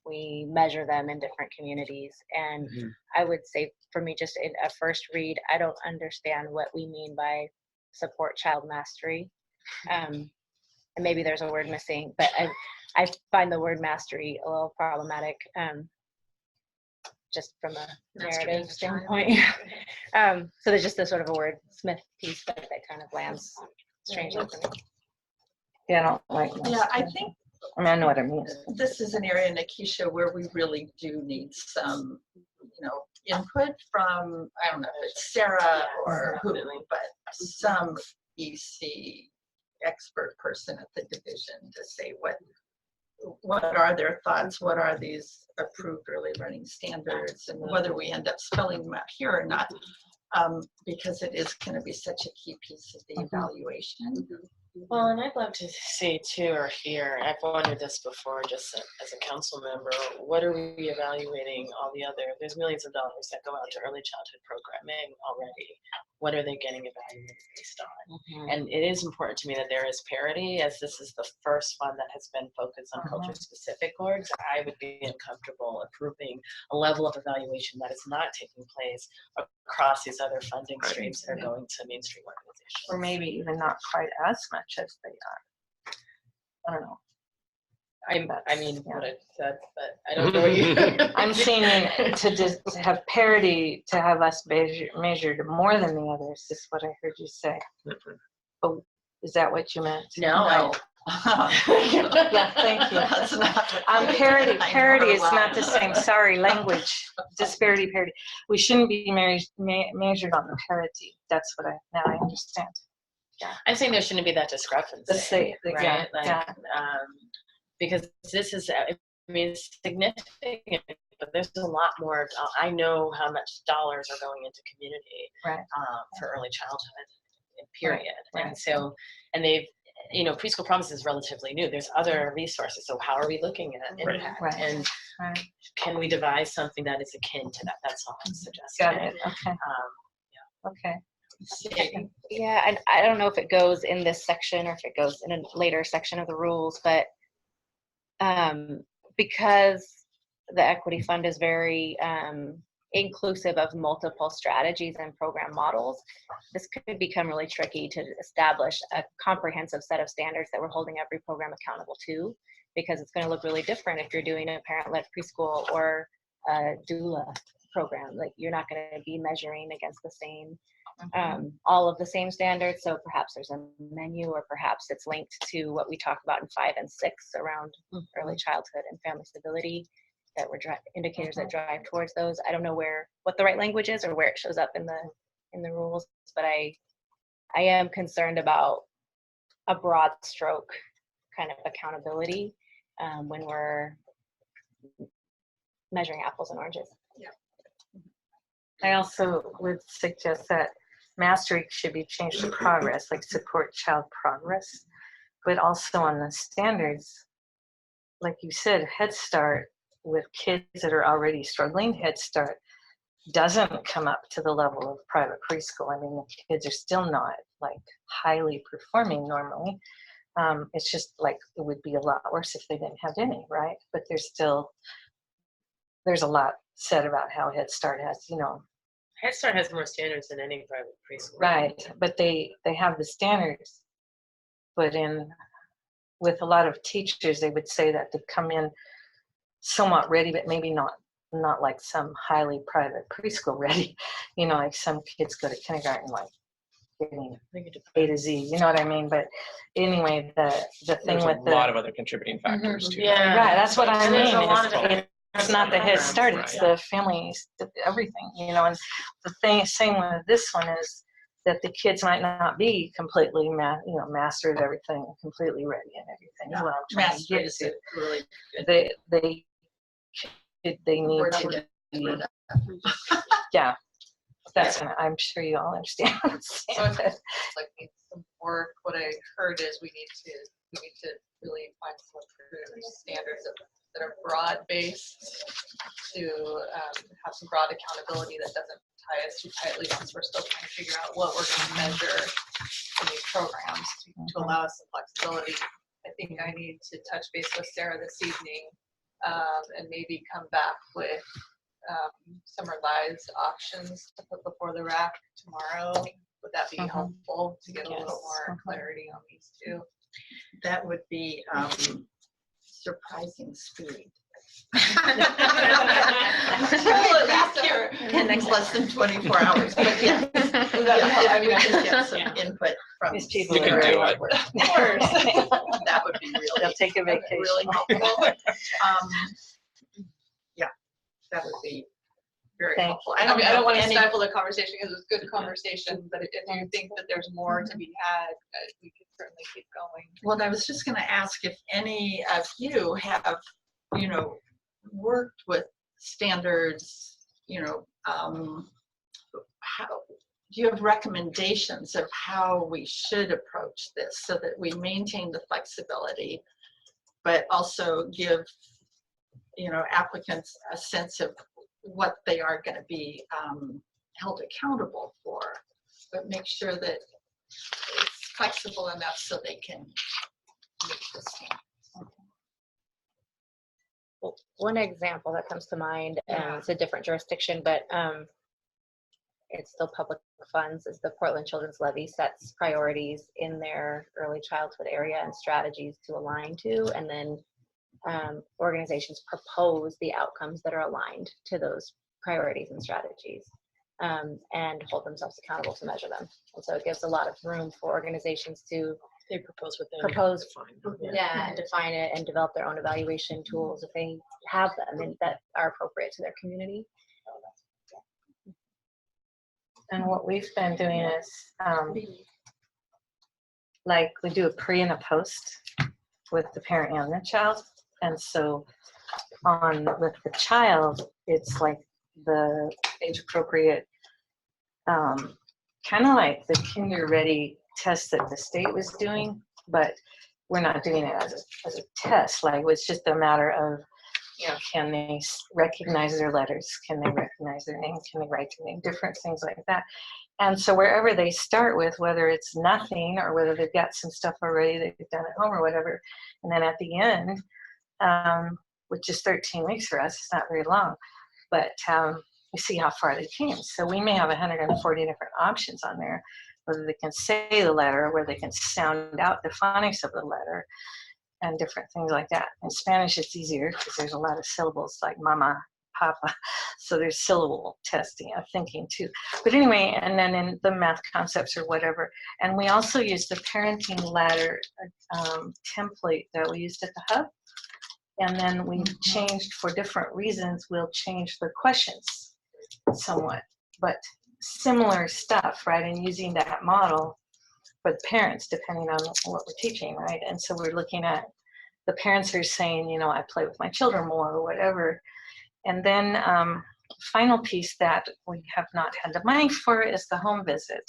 we measure them in different communities. And I would say for me, just in a first read, I don't understand what we mean by support child mastery. And maybe there's a word missing, but I find the word mastery a little problematic, just from a narrative standpoint. So there's just a sort of a wordsmith piece that kind of lands strangely for me. Yeah, I don't like Yeah, I think I know what it means. this is an area, Nikisha, where we really do need some, input from, I don't know if it's Sarah or who, but some EC expert person at the division to say what are their thoughts, what are these approved early learning standards, and whether we end up spelling them out here or not, because it is going to be such a key piece of the evaluation. Well, and I'd love to see too, or hear, I've wondered this before, just as a council member, what are we evaluating all the other, there's millions of dollars that go out to early childhood programming already. What are they getting evaluated based on? And it is important to me that there is parity, as this is the first fund that has been focused on culture-specific orgs. I would be uncomfortable approving a level of evaluation that is not taking place across these other funding streams that are going to mainstream organizations. Or maybe even not quite as much as they are. I don't know. I mean, what I said, but I don't know what you. I'm saying to just have parity, to have us measured more than the others, is what I heard you say. But is that what you meant? No. Yeah, thank you. That's not Parity is not the same. Sorry, language. Disparity, parity. We shouldn't be measured on the parity. That's what now I understand. Yeah. I'm saying there shouldn't be that discrepancy, right? Because this is, I mean, it's significant, but there's a lot more. I know how much dollars are going into community for early childhood, period. And so, and they've, Preschool Promise is relatively new. There's other resources. So how are we looking at impact? And can we devise something that is akin to that? That's all I'm suggesting. Got it. Okay. Okay. Yeah, and I don't know if it goes in this section or if it goes in a later section of the rules, but because the equity fund is very inclusive of multiple strategies and program models, this could become really tricky to establish a comprehensive set of standards that we're holding every program accountable to, because it's going to look really different if you're doing a parent-led preschool or a doula program. Like, you're not going to be measuring against the same all of the same standards. So perhaps there's a menu, or perhaps it's linked to what we talk about in 5 and 6 around early childhood and family stability, that were indicators that drive towards those. I don't know what the right language is or where it shows up in the rules, but I am concerned about a broad stroke kind of accountability when we're measuring apples and oranges. I also would suggest that mastery should be changed to progress, like support child progress, but also on the standards, like you said, Head Start with kids that are already struggling, Head Start doesn't come up to the level of private preschool. I mean, the kids are still not like highly performing normally. It's just like, it would be a lot worse if they didn't have any, right? But there's a lot said about how Head Start has, Head Start has more standards than any private preschool. Right, but they have the standards, but with a lot of teachers, they would say that they come in somewhat ready, but maybe not like some highly private preschool ready. Like some kids go to kindergarten like getting A to Z, you know what I mean? But anyway, the thing There's with a lot of other contributing factors too. right, that's what I There's a mean. lot of It's not the Head Start, it's the families, everything, and the same with this one is that the kids might not be completely, mastered everything, completely ready and everything. Is what I'm trying to get to. Really they need to be, that's I'm sure you all understand what I'm saying. So I think like needs some work. What I heard is we need to really find some standards that are broad-based, to have some broad accountability that doesn't tie us too tightly, since we're still trying to figure out what we're going to measure in these programs to allow us some flexibility. I think I need to touch base with Sarah this evening and maybe come back with some revised options to put before the RAC tomorrow. Would that be helpful to get a little more clarity on these two? That would be surprising speed. In less than 24 hours. But yeah, I mean, I can get some input from these people. You can do it. Of course. That would be really. They'll take a vacation. Really helpful. Yeah, that would be very helpful. I don't want to stifle the conversation, because it's good conversation, but if you think that there's more to be had, we could certainly keep going. Well, I was just going to ask if any of you have, worked with standards, how do you have recommendations of how we should approach this so that we maintain the flexibility, but also give, you know, applicants a sense of what they are going to be held accountable for, but make sure that it's flexible enough so they can meet the standards. Well, one example that comes to mind, and it's a different jurisdiction, but it's still public funds, is the Portland Children's Levy sets priorities in their early childhood area and strategies to align to, and then organizations propose the outcomes that are aligned to those priorities and strategies, and hold themselves accountable to measure them. And so it gives a lot of room for organizations to propose what they and define it and develop their own evaluation tools if they have them and that are appropriate to their community. And what we've been doing is, like, we do a pre and a post with the parent and the child. And so with the child, it's like the age appropriate, kind of like the Kinder Ready test that the state was doing, but we're not doing it as a test. Like, it's just a matter of, you know, can they recognize their letters? Can they recognize their name? Can they write their name? Different things like that. And so wherever they start with, whether it's nothing or whether they've got some stuff already that they've done at home or whatever, and then at the end, which is 13 weeks for us, it's not very long, but we see how far they came. So we may have 140 different options on there, whether they can say the letter, where they can sound out the phonics of the letter, and different things like that. In Spanish, it's easier because there's a lot of syllables like mama, papa. So there's syllable testing, thinking too. But anyway, and then in the math concepts or whatever. And we also use the parenting ladder template that we used at the hub. And then we've changed, for different reasons, we'll change the questions somewhat, but similar stuff, right? And using that model for the parents, depending on what we're teaching, right? And so we're looking at the parents are saying, you know, I play with my children more or whatever. And then final piece that we have not had the money for is the home visit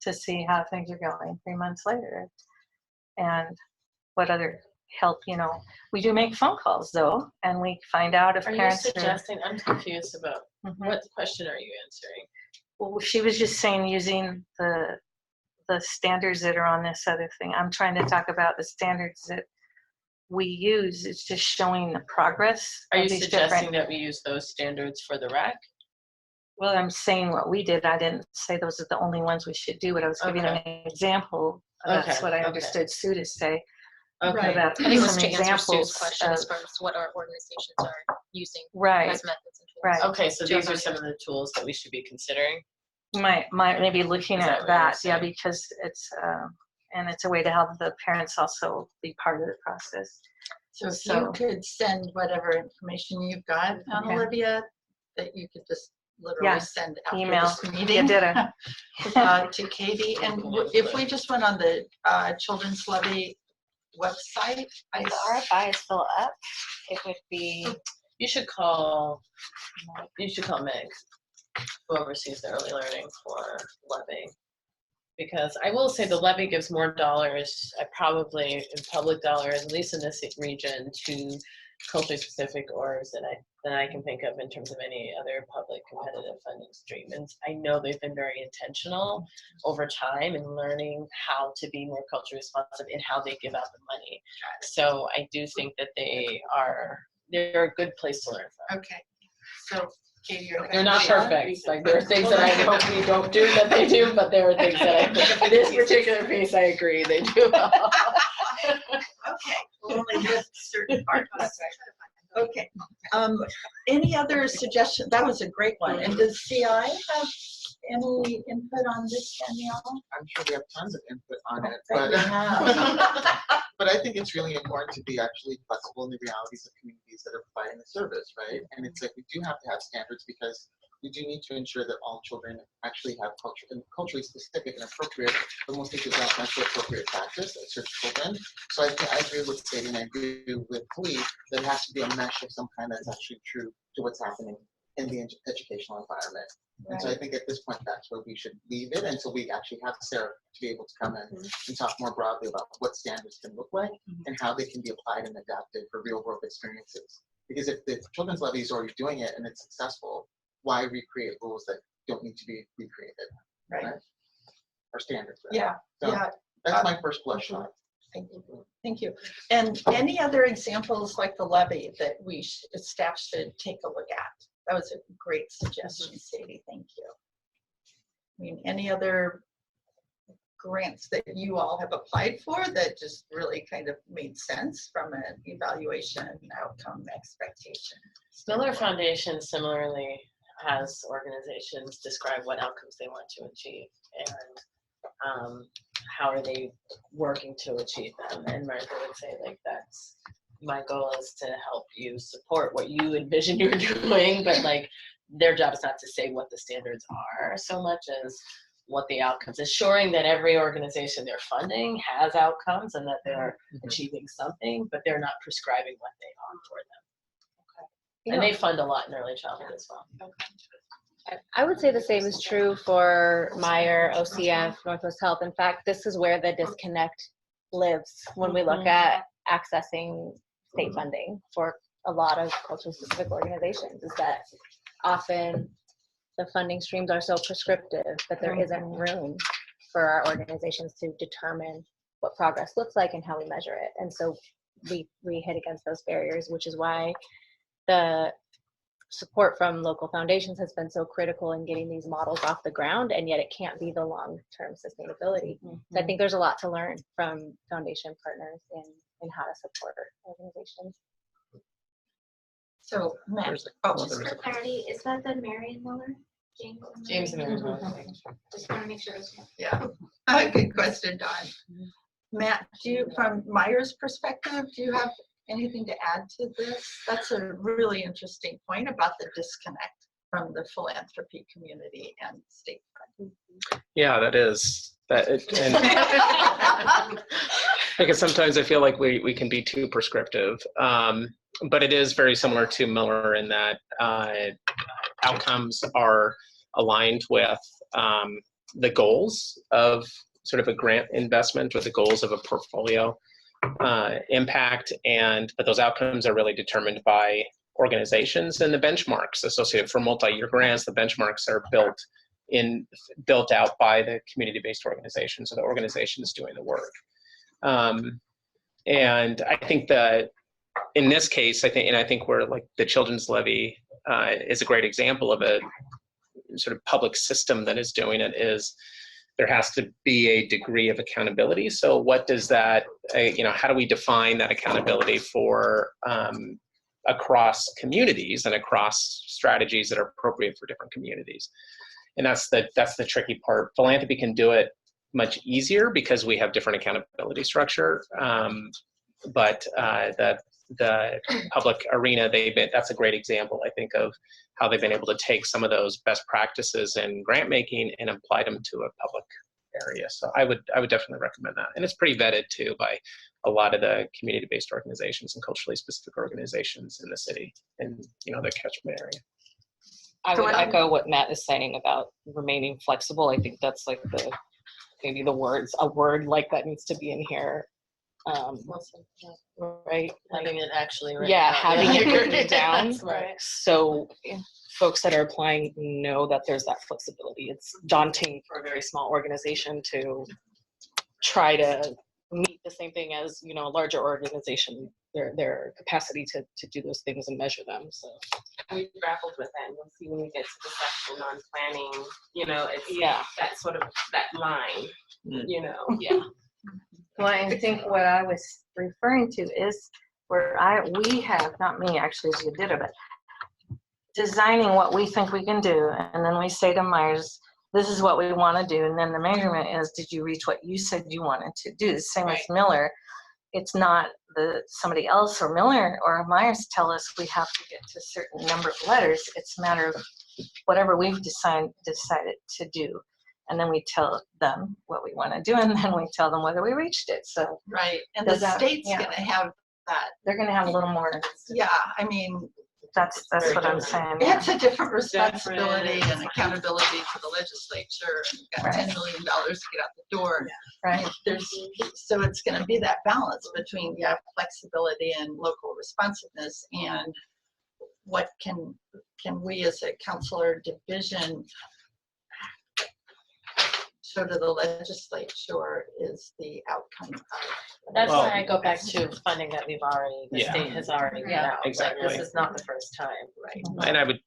to see how things are going 3 months later. And what other help, you know, we do make phone calls though, and we find out if parents are you suggesting, I'm confused about what question are you answering? Well, she was just saying using the standards that are on this other thing. I'm trying to talk about the standards that we use. It's just showing the progress. Are you suggesting that we use those standards for the RAC? Well, I'm saying what we did. I didn't say those are the only ones we should do, but I was giving an example. That's what I understood Sue to say. Okay. About I think it was some to answer Sue's examples question as of- far as what our organizations are using Right. as methods and tools. Right. Okay, so To these are evaluate. some of the tools that we should be considering. Might maybe looking Is that at what you're that, yeah, saying? because it's and it's a way to help the parents also be part of the process. So if you could send whatever information you've got, Okay. Olivia, that you could just literally Yeah. send after Email. this meeting Yeah, to Katie. And if we just went on the Children's Levy website, The RFI is still up. It would be. You should call Meg, who oversees the early learning for levy. Because I will say the levy gives more dollars, probably in public dollars, at least in this region, to culturally specific orgs than I can think of in terms of any other public competitive funding stream. And I know they've been very intentional over time in learning how to be more culturally responsive in how they give out the money. So I do think that they're a good place to learn from. Okay. So Katie, They're not perfect. Like, there are things that I hope we don't do that they do, but there are things that I think in this particular piece I agree they do. Okay, we'll only list certain parts. Okay. Any other suggestions? That was a great one. And does CI have any input on this, Danielle? I'm sure we have tons of input on it, Bet but, you have. but I think it's really important to be actually flexible in the realities of communities that are providing the service, right? And it's like we do have to have standards because we do need to ensure that all children actually have culturally specific and appropriate, but mostly developmentally appropriate practice that serves children. So I agree with Sadie and I agree with Lee that it has to be a mesh of some kind that's actually true to what's happening in the educational environment. And so I think at this point, that's where we should leave it until we actually have Sarah to be able to come in and talk more broadly about what standards can look like and how they can be applied and adapted for real world experiences. Because if the children's levy is already doing it and it's successful, why recreate rules that don't need to be recreated? Right? Or standards. Right? Yeah, So yeah. that's my first blush shot. Thank you. Thank you. And any other examples like the levy that staff should take a look at? That was a great suggestion, Sadie. Thank you. I mean, any other grants that you all have applied for that just really kind of made sense from an evaluation outcome expectation? Miller Foundation similarly has organizations describe what outcomes they want to achieve and how are they working to achieve them. And Martha would say, like, that's my goal is to help you support what you envision you're doing, but like their job is not to say what the standards are so much as what the outcomes, ensuring that every organization they're funding has outcomes and that they're achieving something, but they're not prescribing what they are for them. And they fund a lot in early childhood as well. I would say the same is true for Meyer, OCF, Northwest Health. In fact, this is where the disconnect lives when we look at accessing state funding for a lot of culturally specific organizations, is that often the funding streams are so prescriptive that there isn't room for our organizations to determine what progress looks like and how we measure it. And so we hit against those barriers, which is why the support from local foundations has been so critical in getting these models off the ground, and yet it can't be the long-term sustainability. So I think there's a lot to learn from foundation partners in how to support organizations. So, Matt, just for clarity, is that the Marion Miller? James and Mary Miller. Just want to make sure. Yeah, good question, Don. Matt, from Meyer's perspective, do you have anything to add to this? That's a really interesting point about the disconnect from the philanthropy community and state funding. Yeah, that is. Because sometimes I feel like we can be too prescriptive. But it is very similar to Miller in that outcomes are aligned with the goals of sort of a grant investment or the goals of a portfolio impact, but those outcomes are really determined by organizations and the benchmarks associated for multi-year grants. The benchmarks are built out by the community-based organizations or the organizations doing the work. And I think that in this case, I think where like the Children's Levy is a great example of a sort of public system that is doing it, is there has to be a degree of accountability. So what does that, how do we define that accountability for across communities and across strategies that are appropriate for different communities? And that's the tricky part. Philanthropy can do it much easier because we have different accountability structure. But the public arena, that's a great example, I think, of how they've been able to take some of those best practices in grant making and apply them to a public area. So I would definitely recommend that. And it's pretty vetted too by a lot of the community-based organizations and culturally specific organizations in the city and the catchment area. I would echo what Matt is saying about remaining flexible. I think that's like a word like that needs to be in here. Right, Having it actually written down. Having it written down. Right. So folks that are applying know that there's that flexibility. It's daunting for a very small organization to try to meet the same thing as a larger organization, their capacity to do those things and measure them. So we grappled with that, and we'll see when we get to the section on planning. It's that sort of that line. Yeah. Well, I think what I was referring to is where we have, not me actually as you did it, but designing what we think we can do. And then we say to Myers, this is what we want to do. And then the measurement is, did you reach what you said you wanted to do? The same as Miller. It's not somebody else or Miller or Myers tell us we have to get to a certain number of letters. It's a matter of whatever we've decided to do. And then we tell them what we want to do, and then we tell them whether we reached it. So right, and the state's going to have that. They're going to have a little more. Yeah, I mean, That's very what I'm different. saying. It's a different responsibility and accountability to the legislature. And you've got Right. $10 million to get out the door. Right. So it's going to be that balance between flexibility and local responsiveness, and what can we as a counselor division show to the legislature is the outcome of. That's Well- why I go back to funding that we've already, the Yeah. state has already put Yeah. out. Like, Exactly. this is not the first time. Right. And I would,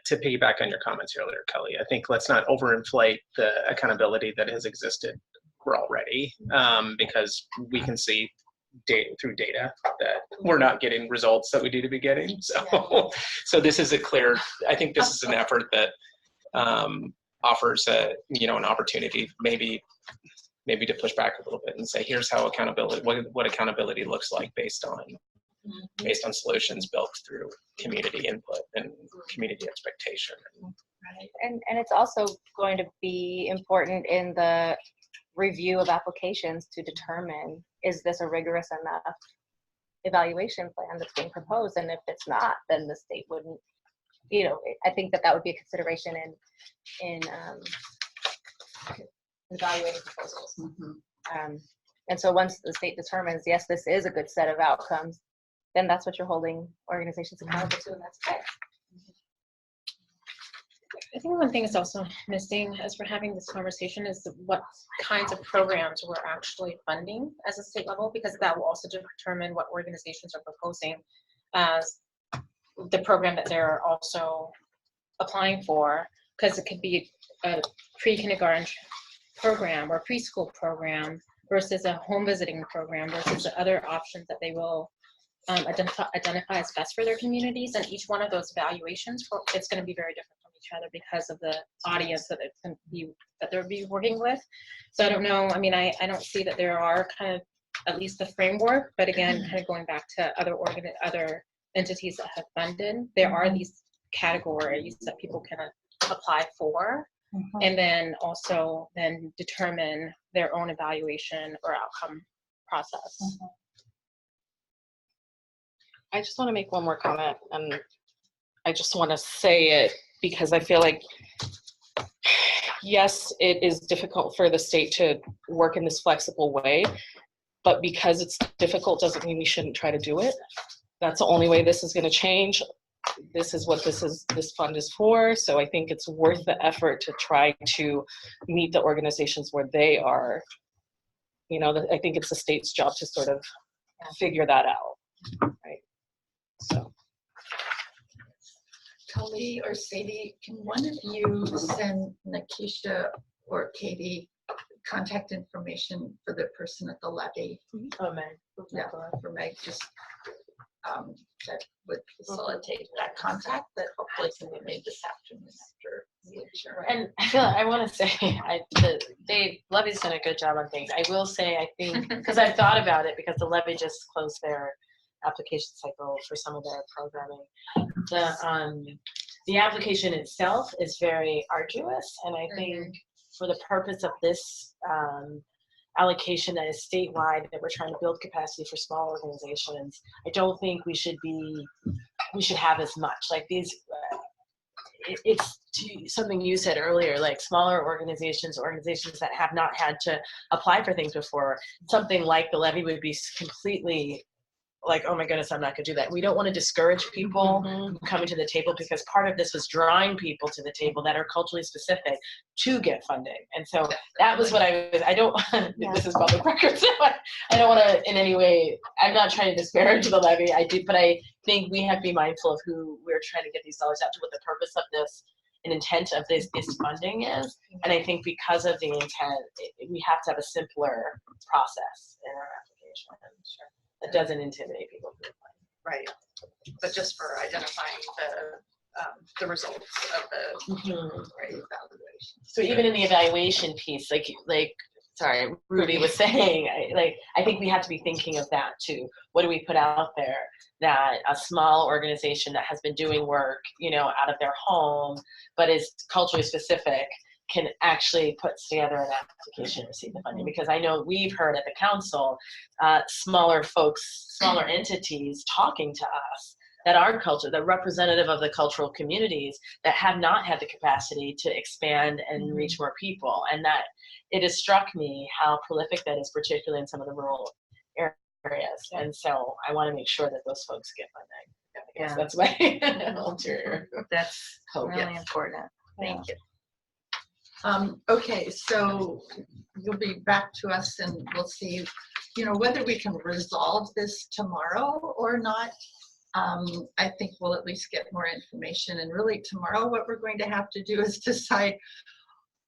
to piggyback on your comments earlier, Kelly, I think let's not overinflate the accountability that has existed already, because we can see through data that we're not getting results that we need to be getting. So, so this is a clear, I think this is an effort that offers an opportunity maybe to push back a little bit and say, here's how accountability, what accountability looks like based on solutions built through community input and community expectation. Right. And it's also going to be important in the review of applications to determine, is this a rigorous enough evaluation plan that's being proposed? And if it's not, then the state wouldn't, I think that would be a consideration in evaluating proposals. And so once the state determines, yes, this is a good set of outcomes, then that's what you're holding organizations accountable to, and that's okay. I think one thing is also missing as we're having this conversation is what kinds of programs we're actually funding as a state level, because that will also determine what organizations are proposing as the program that they're also applying for, because it could be a pre-kindergarten program or preschool program versus a home visiting program versus the other options that they will identify as best for their communities. And each one of those evaluations, it's going to be very different from each other because of the audience that it's going to be, that they'll be working with. So I don't know, I mean, I don't see that there are kind of at least the framework, but again, kind of going back to other entities that have funded, there are these categories that people can apply for, and then also then determine their own evaluation or outcome process. I just want to make one more comment, and I just want to say it because I feel like, yes, it is difficult for the state to work in this flexible way, but because it's difficult doesn't mean we shouldn't try to do it. That's the only way this is going to change. This is what this fund is for. So I think it's worth the effort to try to meet the organizations where they are. I think it's the state's job to sort of figure that out, right? So. Kali or Sadie, can one of you send Nikisha or Katie contact information for the person at the levy? Oh, man. Yeah, for Meg, just that would facilitate that contact that hopefully can be made this afternoon after the adjournment. And I feel I want to say, Levy's done a good job on things. I will say, I think, because I've thought about it, because the Levy just closed their application cycle for some of their programming. The application itself is very arduous, and I think for the purpose of this allocation that is statewide, that we're trying to build capacity for small organizations, I don't think we should have as much like these. It's something you said earlier, like smaller organizations that have not had to apply for things before. Something like the levy would be completely like, oh my goodness, I'm not gonna do that. We don't want to discourage people from coming to the table, because part of this was drawing people to the table that are culturally specific to get funding. And so that was what this is public record, so I don't want to in any way, I'm not trying to disparage the levy, but I think we have to be mindful of who we're trying to get these dollars out to, what the purpose of this and intent of this funding is. And I think because of the intent, we have to have a simpler process in our application. Sure. That doesn't intimidate people. Right, but just for identifying the results of the evaluation. So even in the evaluation piece, like sorry, Ruby was saying, I think we have to be thinking of that too. What do we put out there that a small organization that has been doing work, out of their home, but is culturally specific, can actually put together an application to receive the funding? Because I know we've heard at the council, smaller entities talking to us that are culture, the representative of the cultural communities that have not had the capacity to expand and reach more people. And that it has struck me how prolific that is, particularly in some of the rural areas. And so I want to make sure that those folks get funding. I guess that's my ulterior. That's hope, really yes. important. Thank you. Okay, so you'll be back to us and we'll see, whether we can resolve this tomorrow or not. I think we'll at least get more information, and really tomorrow what we're going to have to do is decide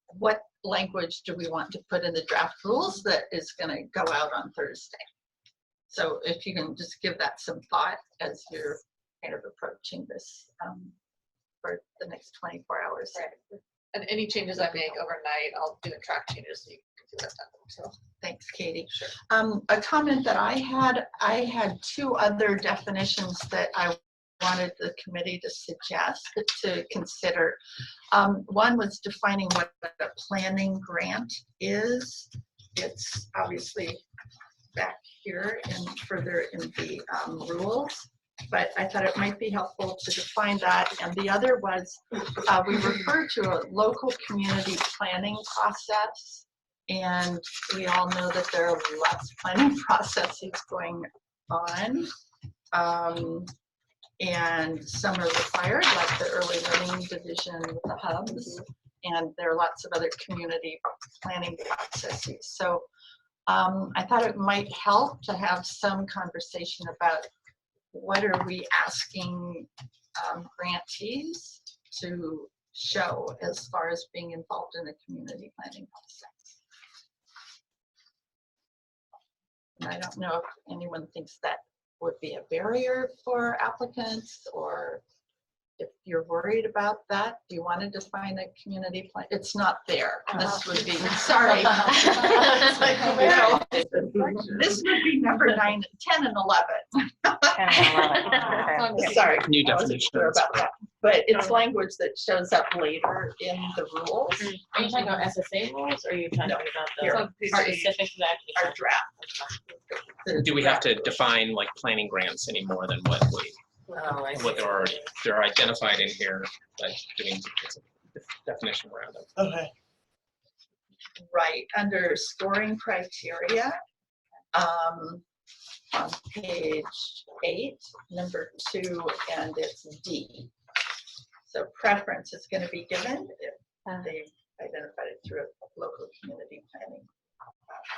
what language do we want to put in the draft rules that is going to go out on Thursday. So if you can just give that some thought as you're kind of approaching this for the next 24 hours. Right. And any changes I make overnight, I'll do the track changes so you can see what's done. So thanks, Katie. Sure. A comment that I had two other definitions that I wanted the committee to suggest to consider. One was defining what a planning grant is. It's obviously back here and further in the rules, but I thought it might be helpful to define that. And the other was, we refer to a local community planning process, and we all know that there are lots of planning processes going on, and some are required, like the early learning division with the hubs, and there are lots of other community planning processes. So I thought it might help to have some conversation about what are we asking grantees to show as far as being involved in the community planning process. And I don't know if anyone thinks that would be a barrier for applicants, or if you're worried about that. Do you want to define a community plan? It's not there. This would be, sorry. This would be number 9, 10, and 11. 10 and 11. Okay. Sorry, New I wasn't definitions. sure about that. But it's language that shows up later in the rules. Are you talking about SSA rules, or are you talking No, about here. the specific Our draft. Do we have to define like planning grants any more than what they're identified in here, like doing a definition around them? Okay. Right, under scoring criteria, on page 8, number 2, and it's D. So preference is going to be given if they've identified it through a local community planning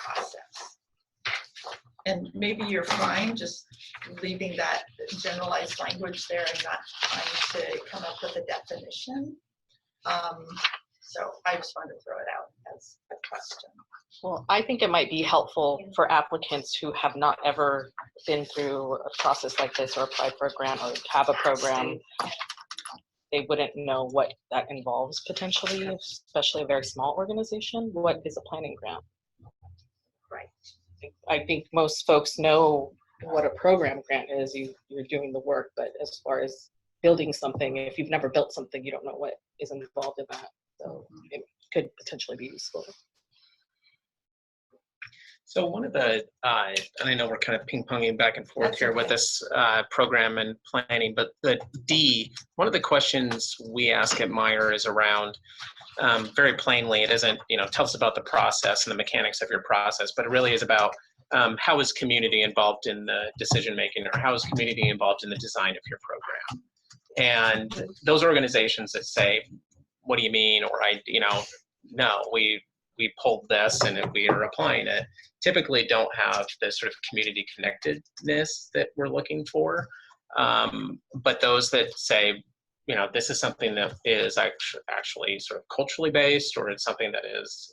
process. And maybe you're fine just leaving that generalized language there and not trying to come up with a definition. So I just wanted to throw it out as a question. Well, I think it might be helpful for applicants who have not ever been through a process like this or applied for a grant or have a program. They wouldn't know what that involves potentially, especially a very small organization. What is a planning grant? Right. I think most folks know what a program grant is. You're doing the work, but as far as building something, if you've never built something, you don't know what is involved in that. So it could potentially be useful. So one of the, and I know we're kind of ping-ponging back and forth That's here okay. with this program and planning, but the D, one of the questions we ask at Meyer is around, very plainly, it isn't, tell us about the process and the mechanics of your process, but it really is about how is community involved in the decision-making, or how is community involved in the design of your program? And those organizations that say, what do you mean? Or no, we pulled this and we are applying it, typically don't have the sort of community connectedness that we're looking for. But those that say, this is something that is actually sort of culturally based, or it's something that is,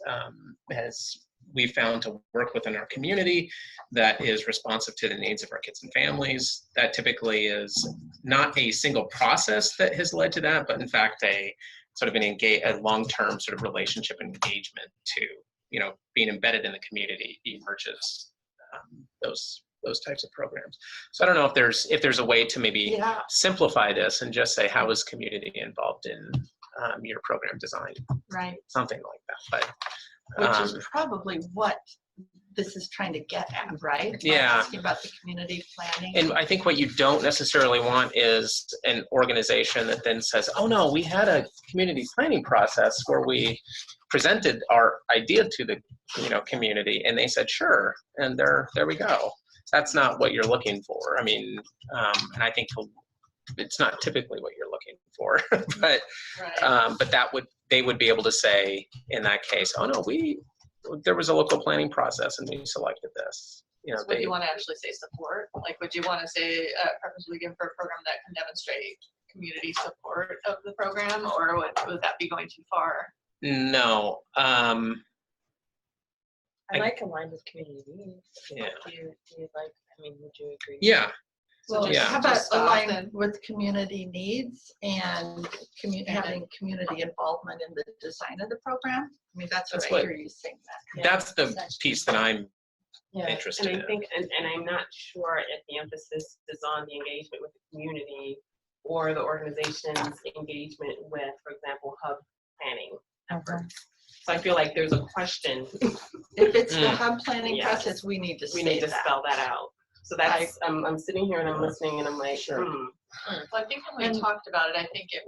has we found to work within our community, that is responsive to the needs of our kids and families. That typically is not a single process that has led to that, but in fact a sort of a long-term sort of relationship and engagement to, being embedded in the community emerges those types of programs. So I don't know if there's a way to maybe simplify this and just say, how is community involved in your program design? Right. Something like that. But which is probably what this is trying to get at, right? By Yeah. Asking about the community planning. And I think what you don't necessarily want is an organization that then says, oh no, we had a community planning process where we presented our idea to the community and they said, sure, and there we go. That's not what you're looking for. I mean, and I think it's not typically what you're looking for, but they would be able to say in that case, oh no, there was a local planning process and we selected this. So would you want to actually say support? Like, would you want to say preference we give for a program that can demonstrate community support of the program, or would that be going too far? No. I like aligned with community needs. Yeah. Do you like, I mean, would you agree? Yeah. Well, Yeah. how about Just stop align then. with community needs and having community involvement in the design of the program? I mean, that's That's what I what- hear you saying that. That's the piece that I'm Yeah. interested And I in. think, and I'm not sure if the emphasis is on the engagement with the community or the organization's engagement with, for example, hub planning efforts. So I feel like there's a question. If it's the hub planning Yes. process, we need to We say need to that. spell that out. So that's, I'm sitting here and I'm listening and I'm like, Sure. Well, I think when we talked about it, I think it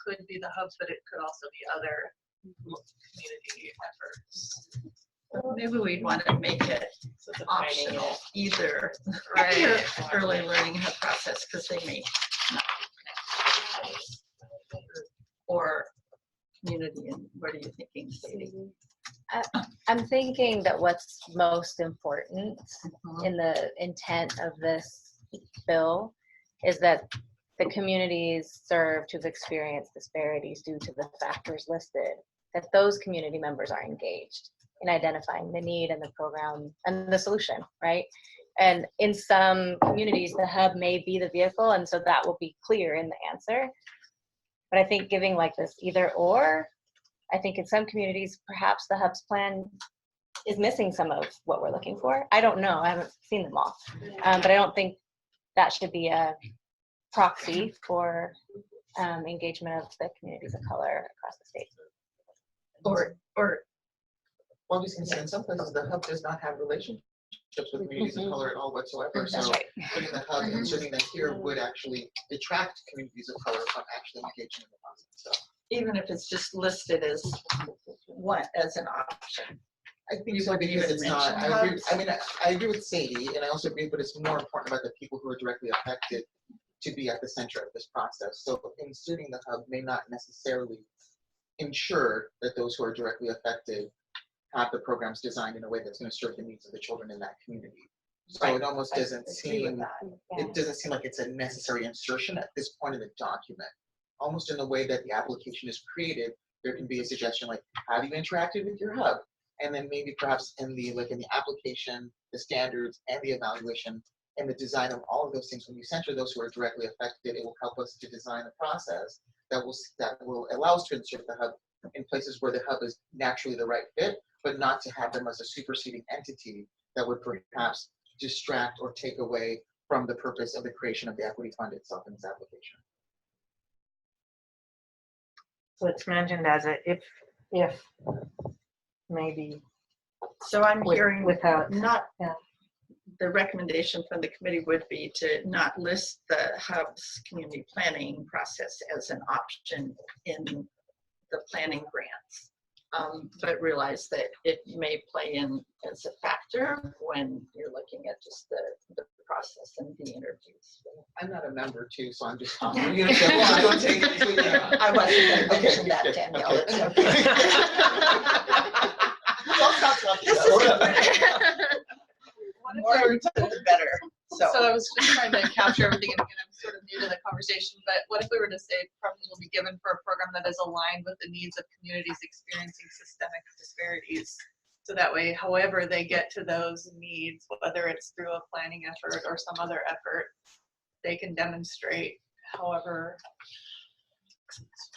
could be the hubs, but it could also be other community efforts. Maybe we'd want to make it So defining optional, it. either Right. your early learning hub process, because they may not be connected. Or community, and what are you thinking, Sadie? I'm thinking that what's most important in the intent of this bill is that the communities served who've experienced disparities due to the factors listed, that those community members are engaged in identifying the need and the program and the solution, right? And in some communities, the hub may be the vehicle, and so that will be clear in the answer. But I think giving like this either or, I think in some communities, perhaps the hub's plan is missing some of what we're looking for. I don't know, I haven't seen them all. But I don't think that should be a proxy for engagement of the communities of color across the state. Or Well, I was gonna say, in some places, the hub does not have relationships with communities of color at all whatsoever. So putting the hub and inserting that here would actually detract communities of color from actually engaging in the process. So even if it's just listed as an option. I think You so, wouldn't because even it's not, mention I agree, hubs? I mean, I agree with Sadie, and I also agree, but it's more important about the people who are directly affected to be at the center of this process. So inserting the hub may not necessarily ensure that those who are directly affected have the programs designed in a way that's going to serve the needs of the children in that community. So it almost doesn't seem, it doesn't seem like it's a necessary insertion at this point in the document. Almost in the way that the application is created, there can be a suggestion like, have you interacted with your hub? And then maybe perhaps in the application, the standards and the evaluation and the design of all of those things, when you center those who are directly affected, it will help us to design a process that will allow us to insert the hub in places where the hub is naturally the right fit, but not to have them as a superseding entity that would perhaps distract or take away from the purpose of the creation of the equity fund itself in its application. So it's mentioned as a if maybe. So I'm With- hearing without- not, yeah. the recommendation from the committee would be to not list the hub's community planning process as an option in the planning grants. But realize that it may play in as a factor when you're looking at just the process and the interviews. I'm not a member too, so I'm just. I wasn't going to mention that, Danielle. It's More the better. So I was just trying to capture everything, and again, I'm sort of new to the conversation, but what if we were to say preference will be given for a program that is aligned with the needs of communities experiencing systemic disparities? So that way, however they get to those needs, whether it's through a planning effort or some other effort, they can demonstrate however.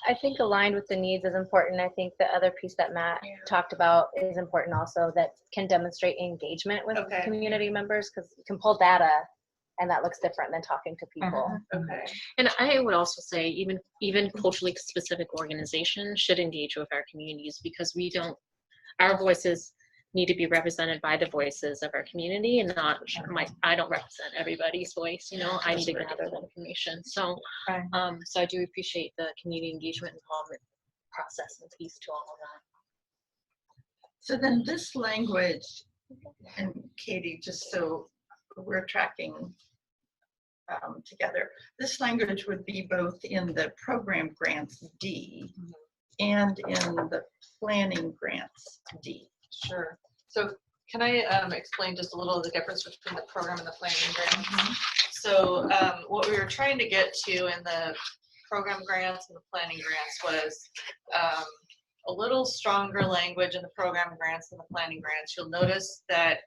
I think aligned with the needs is important. I think the other piece that Matt talked about is important also, that can demonstrate engagement with community members, because you can pull data and that looks different than talking to people. Okay. And I would also say even culturally specific organizations should engage with our communities, because our voices need to be represented by the voices of our community and not I don't represent everybody's voice, you know, I need to gather that information. So, so I do appreciate the community engagement involvement process and piece to all of that. So then this language, and Katie, just so we're tracking together, this language would be both in the program grants D and in the planning grants D. Sure. So can I explain just a little of the difference between the program and the planning grant? So what we were trying to get to in the program grants and the planning grants was a little stronger language in the program grants than the planning grants. You'll notice that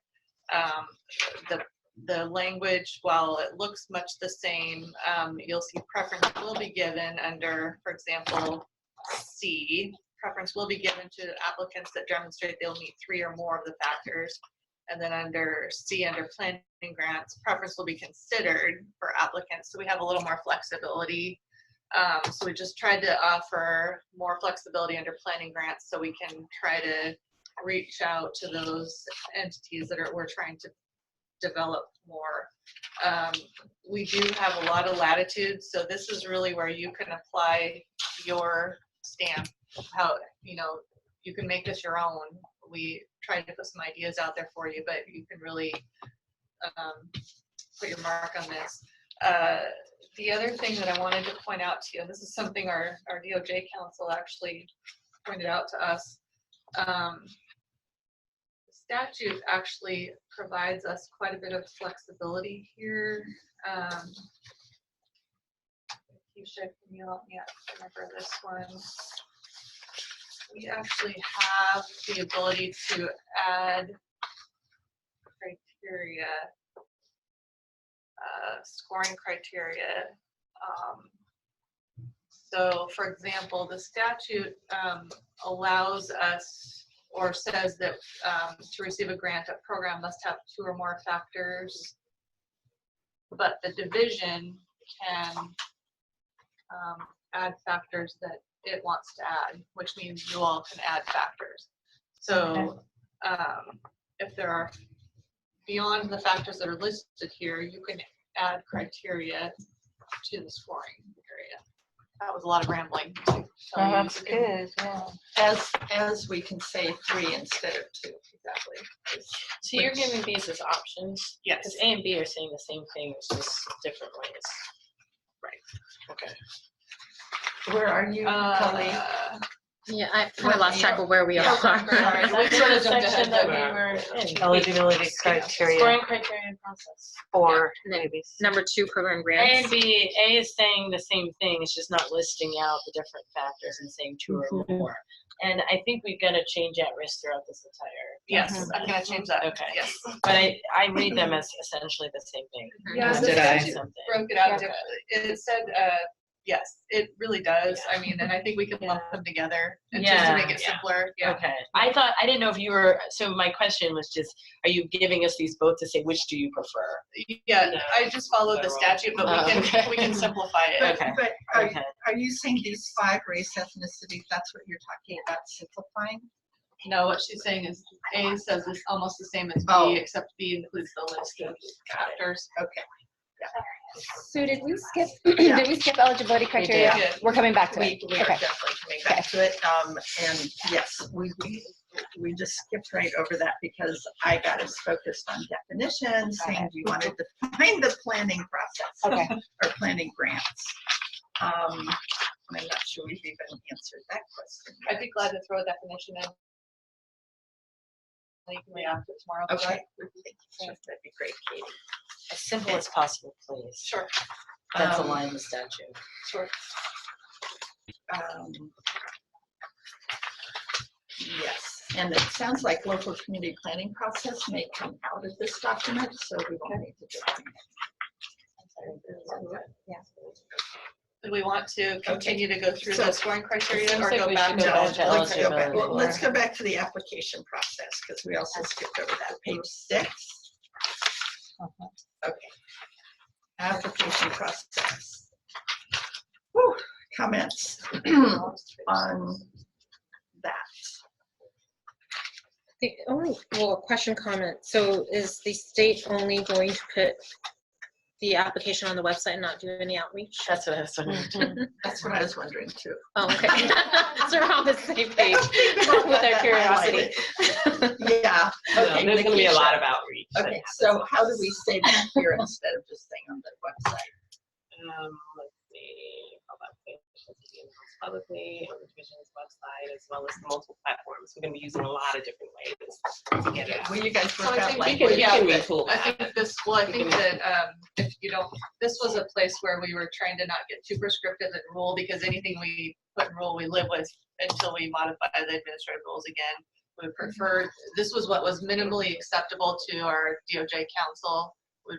the language, while it looks much the same, you'll see preference will be given under, for example, C. Preference will be given to applicants that demonstrate they'll meet 3 or more of the factors. And then under C, under planning grants, preference will be considered for applicants. So we have a little more flexibility. So we just tried to offer more flexibility under planning grants so we can try to reach out to those entities that we're trying to develop more. We do have a lot of latitude, so this is really where you can apply your stamp, how, you know, you can make this your own. We tried to put some ideas out there for you, but you can really put your mark on this. The other thing that I wanted to point out to you, and this is something our DOJ counsel actually pointed out to us, the statute actually provides us quite a bit of flexibility here. Keisha, can you help me out? Remember this one? We actually have the ability to add criteria, scoring criteria. So for example, the statute allows us or says that to receive a grant, a program must have 2 or more factors, but the division can add factors that it wants to add, which means you all can add factors. So if there are beyond the factors that are listed here, you can add criteria to the scoring area. That was a lot of rambling. That's good, yeah. As we can say 3 instead of 2, exactly. So you're giving these as options? Yes. Because A and B are saying the same thing, it's just different ways. Right. Okay. Where are you, Kelly? Yeah, I kind of lost track of where we are. Sorry, we sort of jumped ahead that there. we were in. Eligibility criteria Scoring criteria and process. for And then maybe. number 2, program A grants. and B, A is saying the same thing, it's just not listing out the different factors and saying 2 or more. And I think we've got to change at risk throughout this entire. Yes, I'm gonna change that. Okay. Yes. But I read them as essentially the same thing. Yeah, the Did I? statute Something. broke it out Okay. differently. It said, yes, it really does. I mean, and I think we can lump them together and just to make it simpler. Yeah. Okay. I didn't know if you were, so my question was just, are you giving us these both to say, which do you prefer? Yeah, I just followed the statute, but we can simplify it. But are you saying these 5 race ethnicities, that's what you're talking about simplifying? No, what she's saying is A says it's almost the same as B, Oh. except B includes the list of factors. Okay. So did we skip, did we skip eligibility criteria? did. We're coming back to We it. are Okay. definitely coming back to it. And yes, we just skipped right over that because I got us focused on definitions, saying you wanted to find the planning process. Okay. Or planning grants. I'm not sure we've even answered that question. I'd be glad to throw a definition in. You can react to it tomorrow. if you'd Okay. like. That'd be great, Katie. As simple as possible, please. Sure. That's a line in the statute. Sure. Yes, and it sounds like local community planning process may come out of this document, so we won't need to do it. Do we want to continue to go through So- the scoring criteria Seems or like go we back should to go back to eligibility? Well, let's go back to the application process because we also skipped over that. Page 6. Okay. Application process. Whew, comments on that. The only, well, question, comment. So is the state only going to put the application on the website and not do any outreach? That's what I was wondering. That's what I was wondering too. Oh, okay. So we're on the same page with our curiosity. Yeah. No, Okay. there's gonna be a Nikisha. lot of outreach. that Okay, happens. so how do we say that here instead of just saying on the website? Let's see, how about patients being announced publicly on the division's website as well as multiple platforms. We're gonna be using a lot of different ways to get it out. Will you guys So work I out think like? we can yeah, retool I that. think this, well, I think that if you don't, this was a place where we were trying to not get too prescriptive in rule, because anything we put in rule, we live with until we modify the administrative rules again. We prefer, this was what was minimally acceptable to our DOJ council. We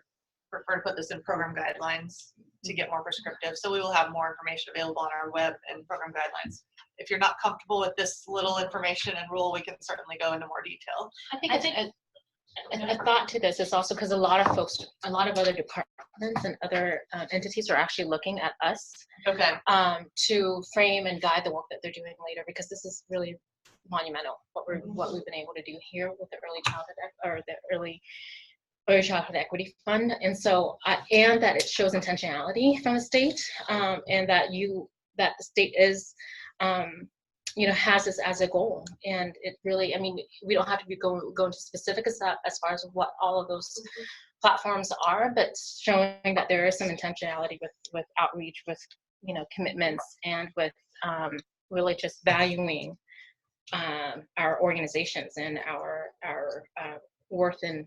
prefer to put this in program guidelines to get more prescriptive. So we will have more information available on our web and program guidelines. If you're not comfortable with this little information and rule, we can certainly go into more detail. I think a thought to this is also because a lot of folks, a lot of other departments and other entities are actually looking at us Okay. to frame and guide the work that they're doing later, because this is really monumental what we've been able to do here with the early childhood or the early childhood equity fund. And so and that it shows intentionality from the state, and that the state is has this as a goal. And it really, I mean, we don't have to go into specifics as far as what all of those platforms are, but showing that there is some intentionality with outreach, with commitments, and with really just valuing our organizations and our worth in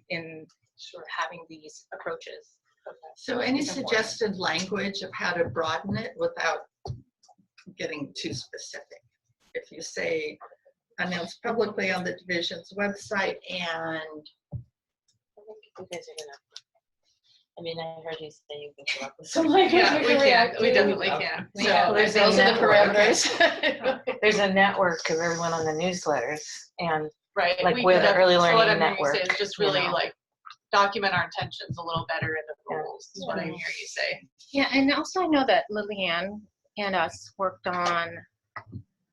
having these approaches. So any It's important. suggested language of how to broaden it without getting too specific? If you say announced publicly on the division's website and You guys are gonna. I mean, I heard you say you can come up with some language. Yeah, we we can can. react We to. definitely can. So So there's those are the parameters. There's a network of everyone on the newsletters, and Right. like we with could the have- early so what learning I'm hearing you say network. is just you really know. like document our intentions a little better in the rules, is what I'm hearing you say. Yeah, and also I know that Lillian and us worked on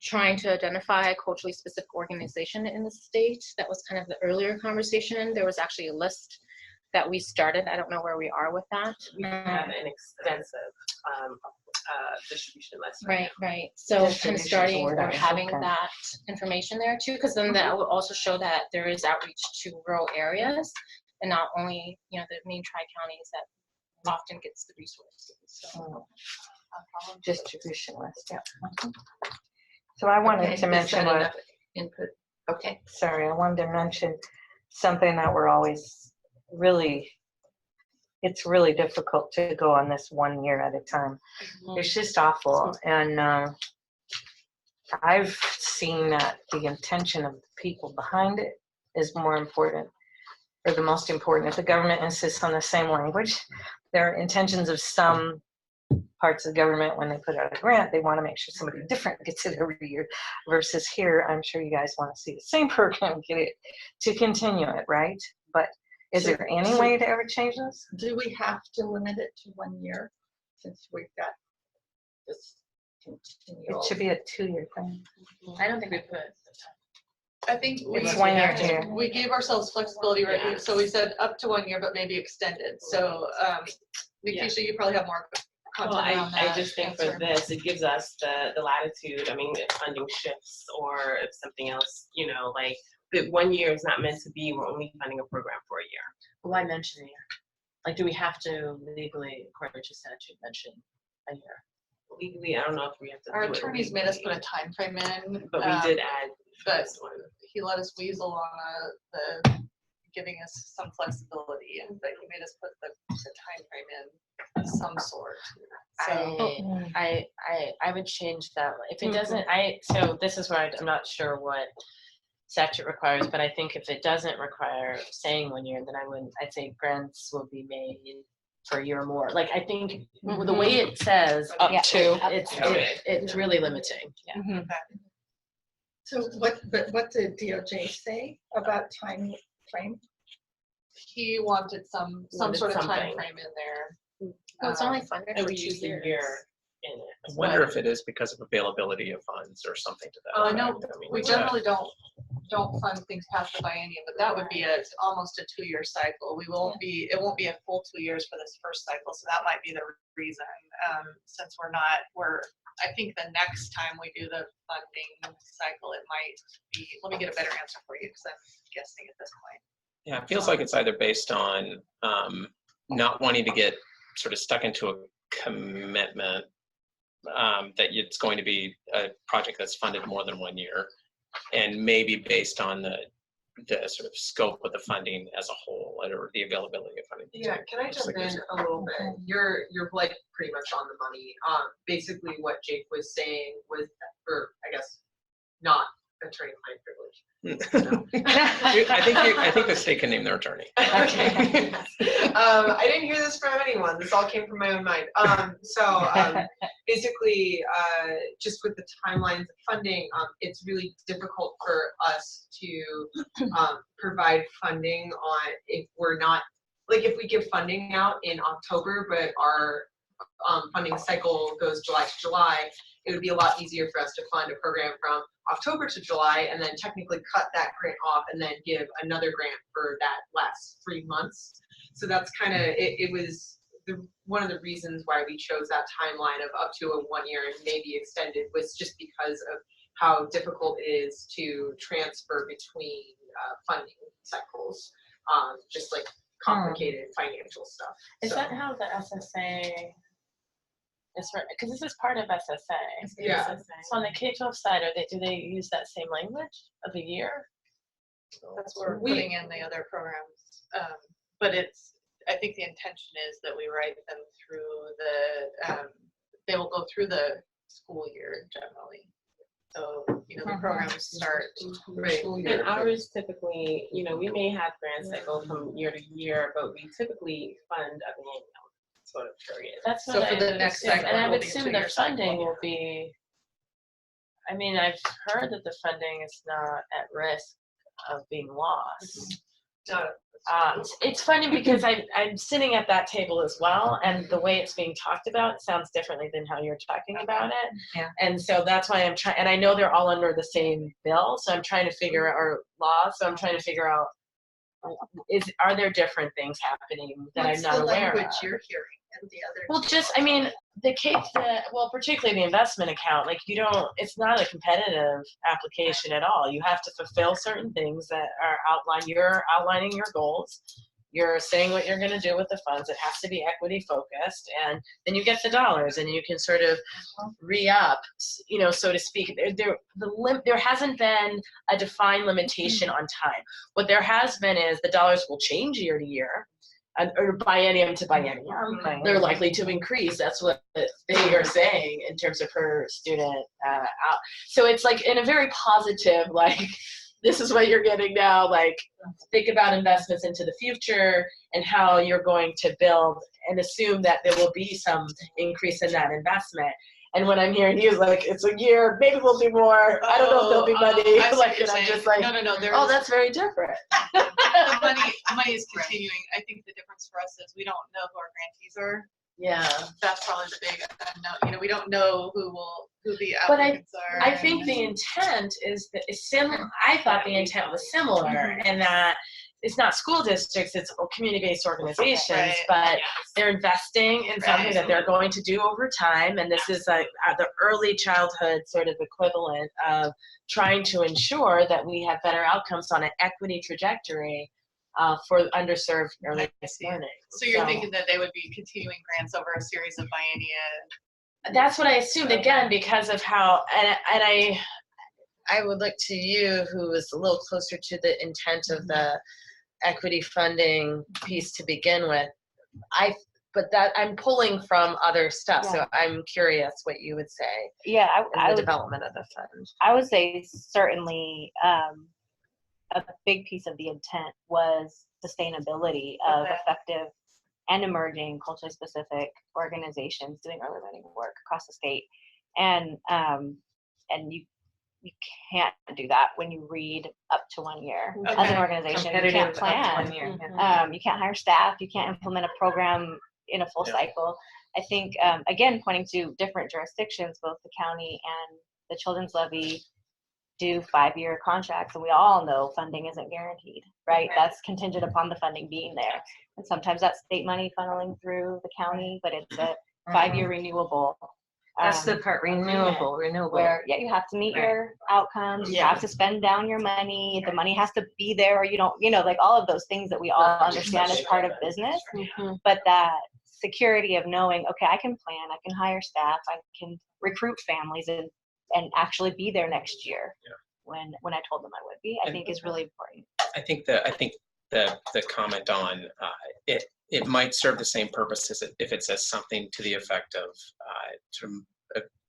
trying to identify a culturally specific organization in the state. That was kind of the earlier conversation. There was actually a list that we started. I don't know where we are with that. We have an extensive distribution list. Right. So kind of Distribution starting board, or okay. having that information there too, because then that will also show that there is outreach to rural areas and not only, the main tri-counties that often gets the resources. So. Distribution list, yeah. So I wanted Okay, to is mention that what, enough input? Okay. sorry, I wanted to mention something that we're always it's really difficult to go on this 1 year at a time. It's just awful. And I've seen that the intention of the people behind it is more important, or the most important. If the government insists on the same language, there are intentions of some parts of government when they put out a grant, they want to make sure somebody different gets it every year, versus here, I'm sure you guys want to see the same program get it to continue it, right? But is there any way to ever change this? Do we have to limit it to 1 year since we've got this continual? It should be a 2-year thing. I don't think we put. I think It's 1 year too. we gave ourselves flexibility, right? So we said up to 1 year, but maybe extended. So Nikisha, you probably have more content Well, around that. I just think for answer. this, it gives us the latitude. I mean, if funding shifts or if something else, like the 1 year is not meant to be, we're only funding a program for a year. Why mention a year? Like, do we have to legally, according to statute, mention a year? Legally, I don't know if we have to. Our do it attorneys made us put legally, a time frame in. but we did add. But he let us weasel on the giving us some flexibility, and but he made us put the time frame in of some sort. So I would change that. If it doesn't, so this is where I'm not sure what statute requires, but I think if it doesn't require saying 1 year, then I'd say grants will be made for a year or more. Like, I think the way it says Up to. it's really limiting. Yeah. So what did DOJ say about time frame? he wanted some sort of time frame in there. Well, it's only funded And for we 2 use the years. year in it. I wonder if it is because of availability of funds or something to that Oh, effect. no, I mean, we is generally don't don't fund things past the biennium, but that would be almost a 2-year cycle. It won't be a full 2 years for this first cycle, so that might be the reason. Since I think the next time we do the funding cycle, it might be, let me get a better answer for you, because I'm guessing at this point. Yeah, it feels like it's either based on not wanting to get sort of stuck into a commitment that it's going to be a project that's funded more than 1 year, and maybe based on the sort of scope of the funding as a whole, or the availability of funding. Yeah, can I jump in a little bit? You're like pretty much on the money. Basically what Jake was saying was, or I guess not attorney-client privilege. I think the state can name their attorney. Okay. I didn't hear this from anyone. This all came from my own mind. Basically, just with the timelines of funding, it's really difficult for us to provide funding on if we're not, like if we give funding out in October, but our funding cycle goes July to July, it would be a lot easier for us to fund a program from October to July and then technically cut that grant off and then give another grant for that last 3 months. So that's kind of, it was one of the reasons why we chose that timeline of up to a 1 year and maybe extended, was just because of how difficult it is to transfer between funding cycles, just like complicated financial stuff. Is that how the SSA is, because this is part of SSA. Yeah. So on the K-12 side, do they use that same language of a year? That's what we're putting in the other programs. But I think the intention is that we write them through they will go through the school year generally. So, the programs start right. And ours typically, we may have grants that go from year to year, but we typically fund a annual sort of period. That's what so for the next cycle, and I would it'll be a assume 2-year the funding cycle. will be, I mean, I've heard that the funding is not at risk of being lost. It's funny because I'm sitting at that table as well, and the way it's being talked about sounds differently than how you're talking about it. Yeah. And so that's why I'm trying, and I know they're all under the same bill, so I'm trying to figure out, or law, so I'm trying to figure out, are there different things happening that I'm not aware of? What's the language you're hearing and the other? Well, just, I mean, particularly the investment account, like it's not a competitive application at all. You have to fulfill certain things that are outlined. You're outlining your goals. You're saying what you're going to do with the funds. It has to be equity focused, and then you get the dollars, and you can sort of re-up, so to speak. There hasn't been a defined limitation on time. What there has been is the dollars will change year to year, or biennium to biennium. They're likely to increase. That's what they are saying in terms of per student out. So it's like in a very positive, like, this is what you're getting now, like, think about investments into the future and how you're going to build, and assume that there will be some increase in that investment. And what I'm hearing you is like, it's a year, maybe we'll do more. I don't know if there'll be money. Like, and I'm just like, no, that's very different. The money is continuing. I think the difference for us is we don't know who our grantees are. Yeah. That's probably the big unknown. We don't know who the But applicants are. I think the intent is similar. I thought the intent was similar, in that it's not school districts, it's community-based organizations, Right. but they're investing in something that they're going to do over time, and this is like the early childhood sort of equivalent of trying to ensure that we have better outcomes on an equity trajectory for underserved early learning. So you're thinking that they would be continuing grants over a series of biennia? That's what I assumed, again, because of how, and I would look to you, who is a little closer to the intent of the equity funding piece to begin with. But that I'm pulling from other stuff, so I'm curious what you would say. Yeah, in the development of the fund. I would say certainly a big piece of the intent was sustainability of effective and emerging culturally specific organizations doing early learning work across the state, and you can't do that when you read up to 1 year as an organization. You can't plan. You can't hire staff. You can't implement a program in a full cycle. I think, again, pointing to different jurisdictions, both the county and the children's levy do 5-year contracts, and we all know funding isn't guaranteed, right? That's contingent upon the funding being there. And sometimes that's state money funneling through the county, but it's a 5-year renewable. That's the part, renewable. Where, yeah, you have to meet your outcomes, you have to spend down your money, the money has to be there, or you don't, like all of those things that we all understand as part of business. But that security of knowing, okay, I can plan, I can hire staff, I can recruit families and actually be there next year when I told them I would be, I think is really important. I think the comment on it might serve the same purpose as if it says something to the effect of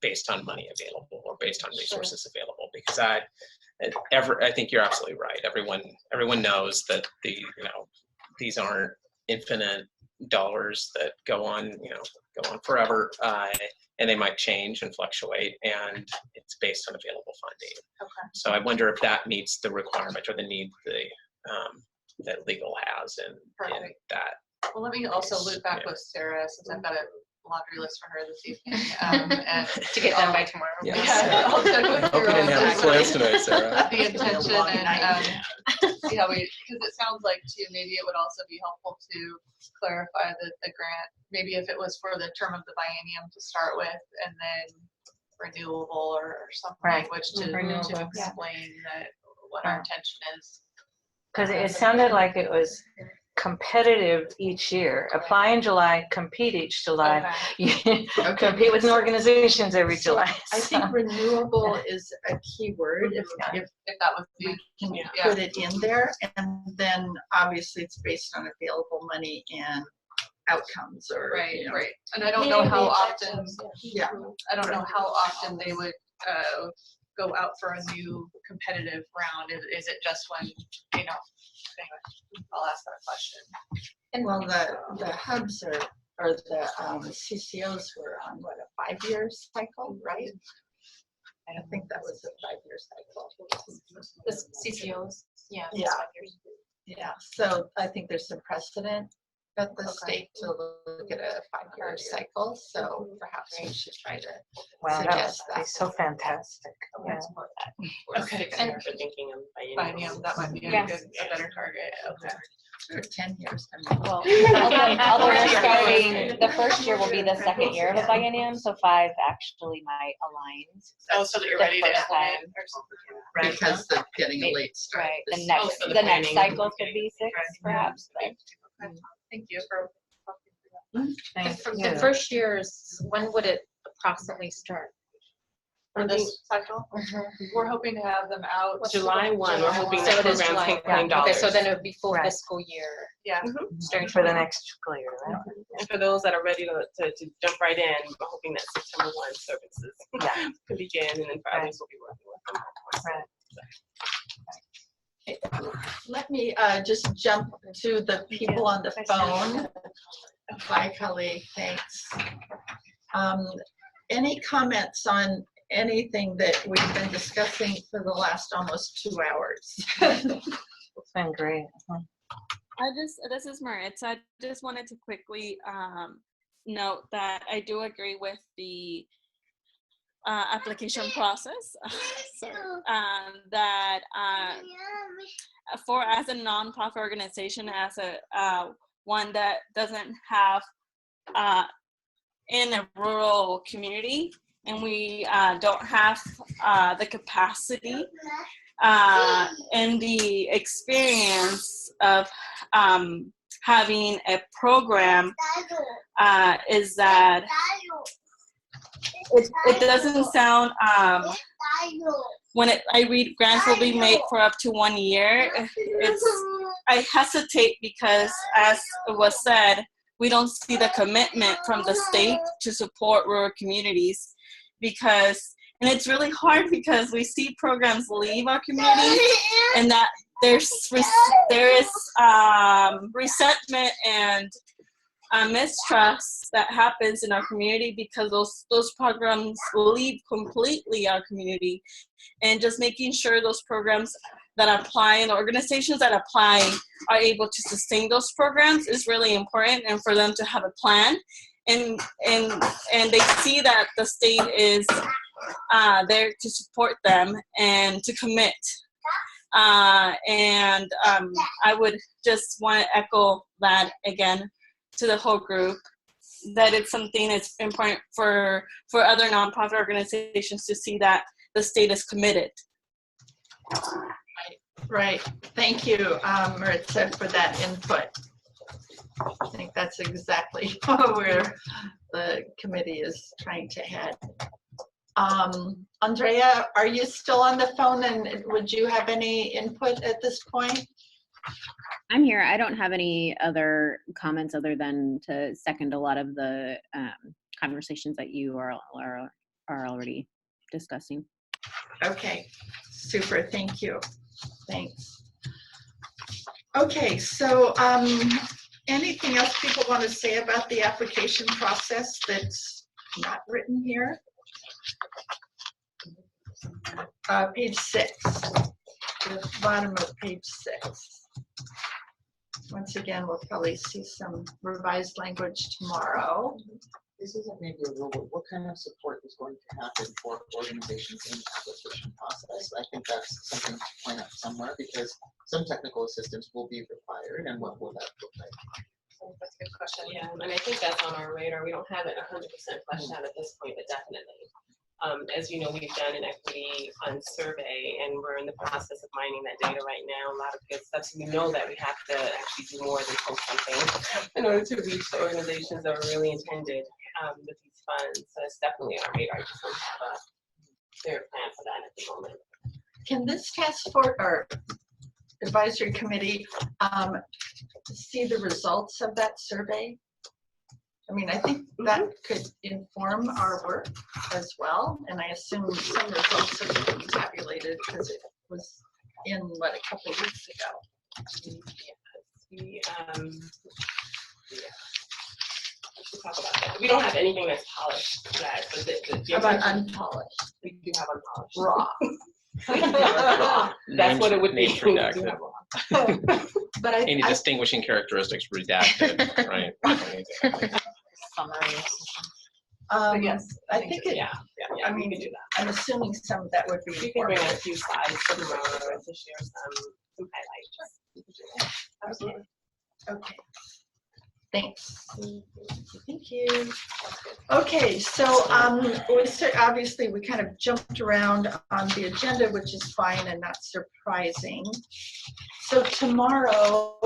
based on money available or based on resources available, because I think you're absolutely right. Everyone knows that these aren't infinite dollars that go on forever, and they might change and fluctuate, and it's based on available funding. Okay. So I wonder if that meets the requirement or the need that legal has in that. Well, let me also loop back with Sarah, since I've got a laundry list for her this evening. And to get done by tomorrow. Yes. Yeah, I'll check with Hope you didn't have any plans tonight, Sarah. the intention and see how because it sounds like too, maybe it would also be helpful to clarify the grant, maybe if it was for the term of the biennium to start with, and then renewable or some language to explain what our intention is. Because it sounded like it was competitive each year. Apply in July, compete each July. Compete with organizations every July. I think renewable is a key word. If that was we can put it in there, and then obviously it's based on available money and outcomes, or right. And I don't know how often. I don't know how often they would go out for a new competitive round. Is it just when anyway, I'll ask that question. And well, the hubs or the CCOs were on what, a 5-year cycle, right? I think that was a 5-year cycle. The CCOs, yeah. 5 years. Yeah. So I think there's some precedent at the state to look at a 5-year cycle. So perhaps we should try to suggest that would be so fantastic. Okay. And for thinking of biennium, that might be a better target. Okay. Or 10 years. Well, although we're starting, the first year will be the second year of a biennium, so 5 actually might align. Oh, so that you're ready to implement or something. Because they're getting a late start. Right. The next cycle could be 6, perhaps. Thank you for The first year's, when would it approximately start? for this cycle. We're hoping to have them out July 1. We're hoping So that it is programs July. can claim dollars. Okay, so then it would be full fiscal year. Yeah. Starting for the next school year, right? And for those that are ready to jump right in, we're hoping that September 1 services can begin, and then for others we'll be working with them. Let me just jump to the people on the phone. Hi, Kelly. Thanks. Any comments on anything that we've been discussing for the last almost 2 hours? It's been great. This is Maritza. I just wanted to quickly note that I do agree with the application process. That as a nonprofit organization, as a one that doesn't have in a rural community, and we don't have the capacity and the experience of having a program, is that it doesn't sound, when I read grants will be made for up to 1 year, I hesitate because, as it was said, we don't see the commitment from the state to support rural communities, and it's really hard because we see programs leave our community, and that there is resentment and mistrust that happens in our community because those programs leave completely our community, and just making sure those programs that apply and the organizations that apply are able to sustain those programs is really important, and for them to have a plan and they see that the state is there to support them and to commit. I would just want to echo that again to the whole group, that it's something that's important for other nonprofit organizations to see that the state is committed. Right. Thank you, Maritza, for that input. I think that's exactly where the committee is trying to head. Andrea, are you still on the phone, and would you have any input at this point? I'm here. I don't have any other comments other than to second a lot of the conversations that you are already discussing. Okay, super. Thank you. Thanks. Okay, so anything else people want to say about the application process that's not written here? Page 6, the bottom of page 6. Once again, we'll probably see some revised language tomorrow. This isn't maybe a rule, but what kind of support is going to happen for organizations in the application process? I think that's something to point out somewhere, because some technical assistance will be required, and what will that look like? That's a good question. Yeah, and I think that's on our radar. We don't have it 100% fleshed out at this point, but definitely. As you know, we've done an equity fund survey, and we're in the process of mining that data right now. A lot of good stuff. So we know that we have to actually do more than post something in order to reach the organizations that are really intended with these funds. So it's definitely on our radar. I just don't have a clear plan for that at the moment. Can this task force or advisory committee see the results of that survey? I mean, I think that could inform our work as well, and I assume some results have been tabulated because it was in, what, a couple of weeks ago. Talk about that. We don't have anything that's polished yet, but How about unpolished? We do have unpolished. Raw. That's what it would be. Redacted. But Any distinguishing characteristics redacted, right? Summary. Yes, I think it. Yeah, I mean, we can do that. I'm assuming some of that would be. We can bring a few slides tomorrow to share some highlights. Absolutely. Okay. Thanks. Thank you. Okay, so obviously we kind of jumped around on the agenda, which is fine and not surprising. So tomorrow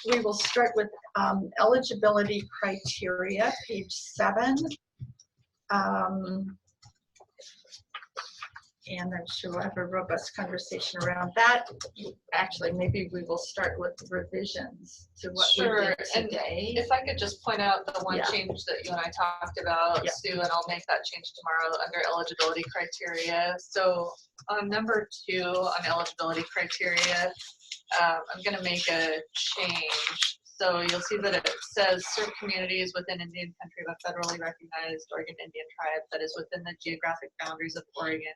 we will start with eligibility criteria, page 7. And I'm sure we'll have a robust conversation around that. Actually, maybe we will start with revisions to what we did today. And if I could just point out the one Yeah. change that you and I talked about, Yeah. Sue, and I'll make that change tomorrow under eligibility criteria. So on number 2 on eligibility criteria, I'm going to make a change. So you'll see that it says serve communities within Indian country of a federally recognized Oregon Indian tribe that is within the geographic boundaries of Oregon,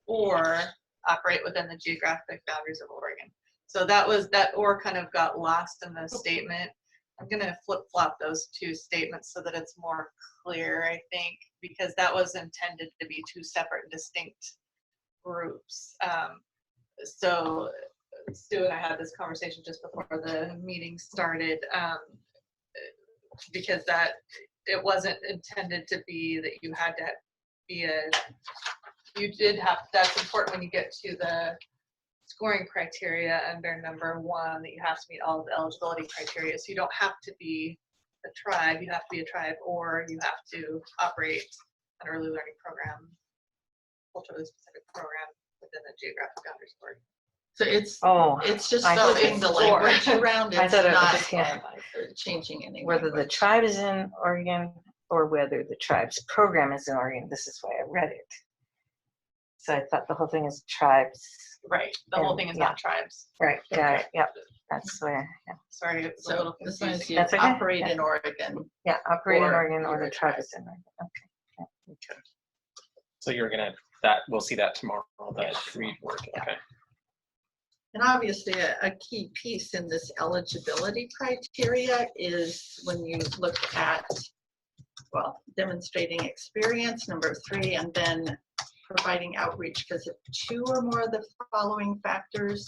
or operate within the geographic boundaries of Oregon. So that or kind of got lost in the statement. I'm gonna flip-flop those 2 statements so that it's more clear, I think, because that was intended to be 2 separate and distinct groups. So Stu and I had this conversation just before the meeting started, because it wasn't intended to be that you had to be that's important when you get to the scoring criteria under number 1, that you have to meet all of the eligibility criteria. So you don't have to be a tribe, you have to be a tribe, or you have to operate an early learning program, culturally specific program within the geographic boundaries of Oregon. So it's just I flipping the language around. I It's thought it not was, yeah, changing anything. whether the tribe is in Oregon or whether the tribe's program is in Oregon. This is why I read it. So I thought the whole thing is tribes. Right. The whole thing is not tribes. Right. Got it. Yep. That's where. Yeah. Sorry, it's a little As long as confusing. you That's okay. operate in Oregon. Yeah. Operate in Or Oregon, or you're the a tribe tribe. is in Oregon. Okay. Okay. So you're gonna we'll see that tomorrow. That read work. Okay. And obviously a key piece in this eligibility criteria is when you look at, well, demonstrating experience, number 3, and then providing outreach, because if 2 or more of the following factors,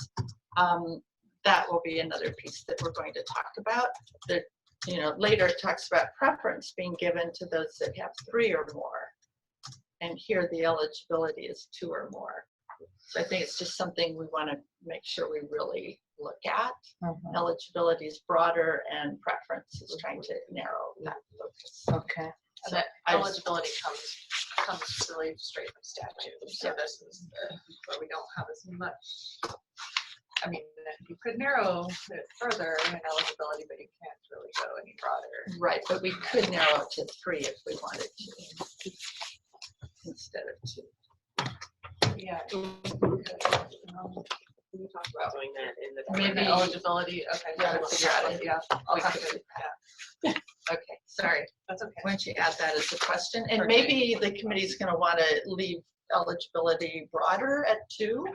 that will be another piece that we're going to talk about. That, you know, later it talks about preference being given to those that have 3 or more. And here the eligibility is 2 or more. So I think it's just something we want to make sure we really look at. Eligibility is broader and preference is trying to narrow that focus. Okay. So that eligibility comes really straight from statute. So this is where we don't have as much. I mean, you could narrow it further in eligibility, but you can't really go any broader. Right, but we could narrow it to 3 if we wanted to, instead of 2. Yeah. We talked about doing that in the Maybe eligibility. Okay. Yeah, we'll figure out it. Yeah. I'll have to. Yeah. Okay, sorry. That's okay. Why don't you add that as a question? And Okay. maybe the committee's going to want to leave eligibility broader at 2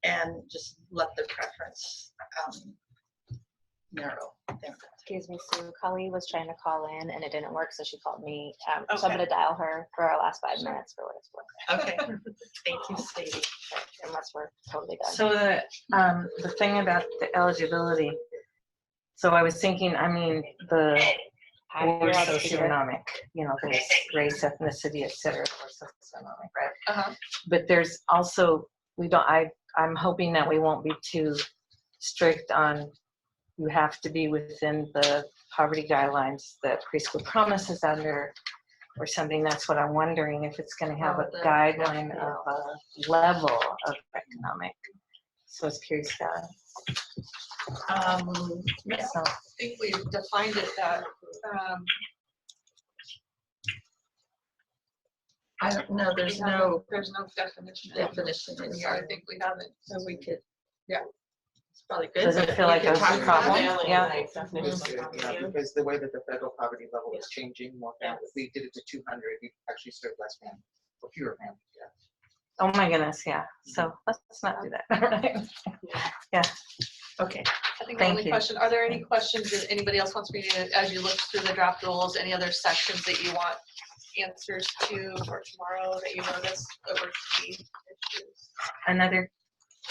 and just let the preference narrow down. Excuse me, Sue. Kali was trying to call in and it didn't work, so she called me. So I'm Okay. going to dial her for our last 5 minutes for what it's worth. Okay, thank you, Sadie. Unless we're totally done. So the thing about the eligibility, so I was thinking, I mean, the or socioeconomic, you know, there's race, ethnicity, et cetera, or socioeconomic, right? But there's also, I'm hoping that we won't be too strict on, you have to be within the poverty guidelines that preschool promise is under, or something. That's what I'm wondering, if it's going to have a guideline of a level of economic socioeconomic. Yeah, I think we've defined it that. I don't know, there's no definition in here. I think we haven't. So we could, yeah. It's probably good. Does it but feel we like could there's talk a about problem? it. Yeah. Yeah, because the way that the federal poverty level is changing, more families, if we did it to 200, we actually serve less families, or fewer families, yeah. Oh my goodness, yeah. So let's not do that. Right? Yeah. Okay. I think the only question, are there any questions that anybody else wants me to, as you look through the draft rules, any other sections that you want answers to for tomorrow that you noticed over key issues? Another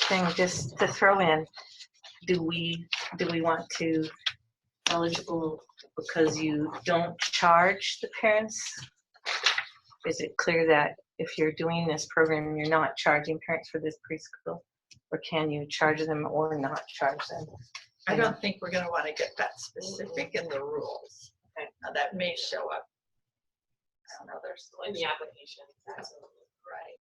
thing just to throw in, do we want to eligible because you don't charge the parents? Is it clear that if you're doing this program, you're not charging parents for this preschool? Or can you charge them or not charge them? I don't think we're going to want to get that specific in the rules. Okay. Now that may show up. I don't know, there's in the application. Right.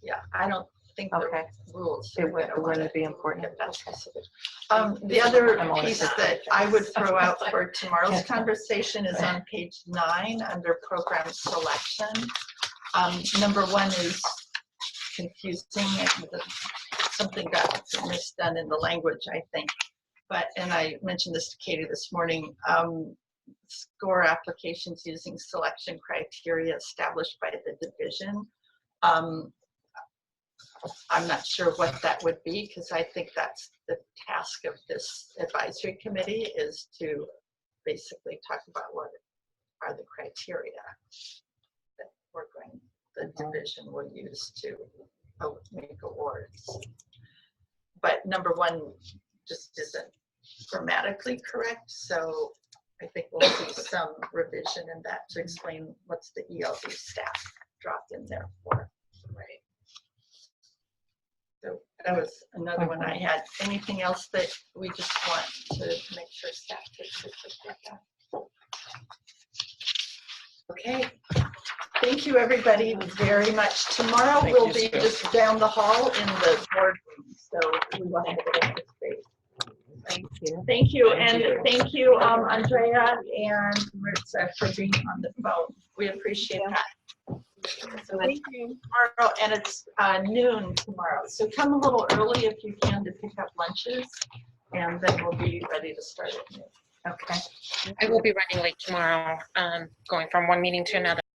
Yeah, I don't think Okay. the rules. It wouldn't be important. That specific. The other piece that I would throw out for tomorrow's conversation is on page 9 under program selection. Number 1 is confusing. Something got misdone in the language, I think. But, and I mentioned this to Katie this morning, score applications using selection criteria established by the division. I'm not sure what that would be, because I think that's the task of this advisory committee, is to basically talk about what are the criteria that the division will use to make awards. But number 1 just isn't grammatically correct, so I think we'll see some revision in that to explain what's the ELD staff dropped in there for. Right. So that was another one I had. Anything else that we just want to make sure staff takes a look at? Okay. Thank you, everybody, very much. Tomorrow we'll be just down the hall in the board room, so we will have it in the space. Thank you. Thank you, and thank you, Andrea and Maritza, for being on the phone. We appreciate that. So thank you. Tomorrow, and it's noon tomorrow, so come a little early if you can to pick up lunches, and then we'll be ready to start at noon. Okay. I will be running late tomorrow, going from one meeting to another.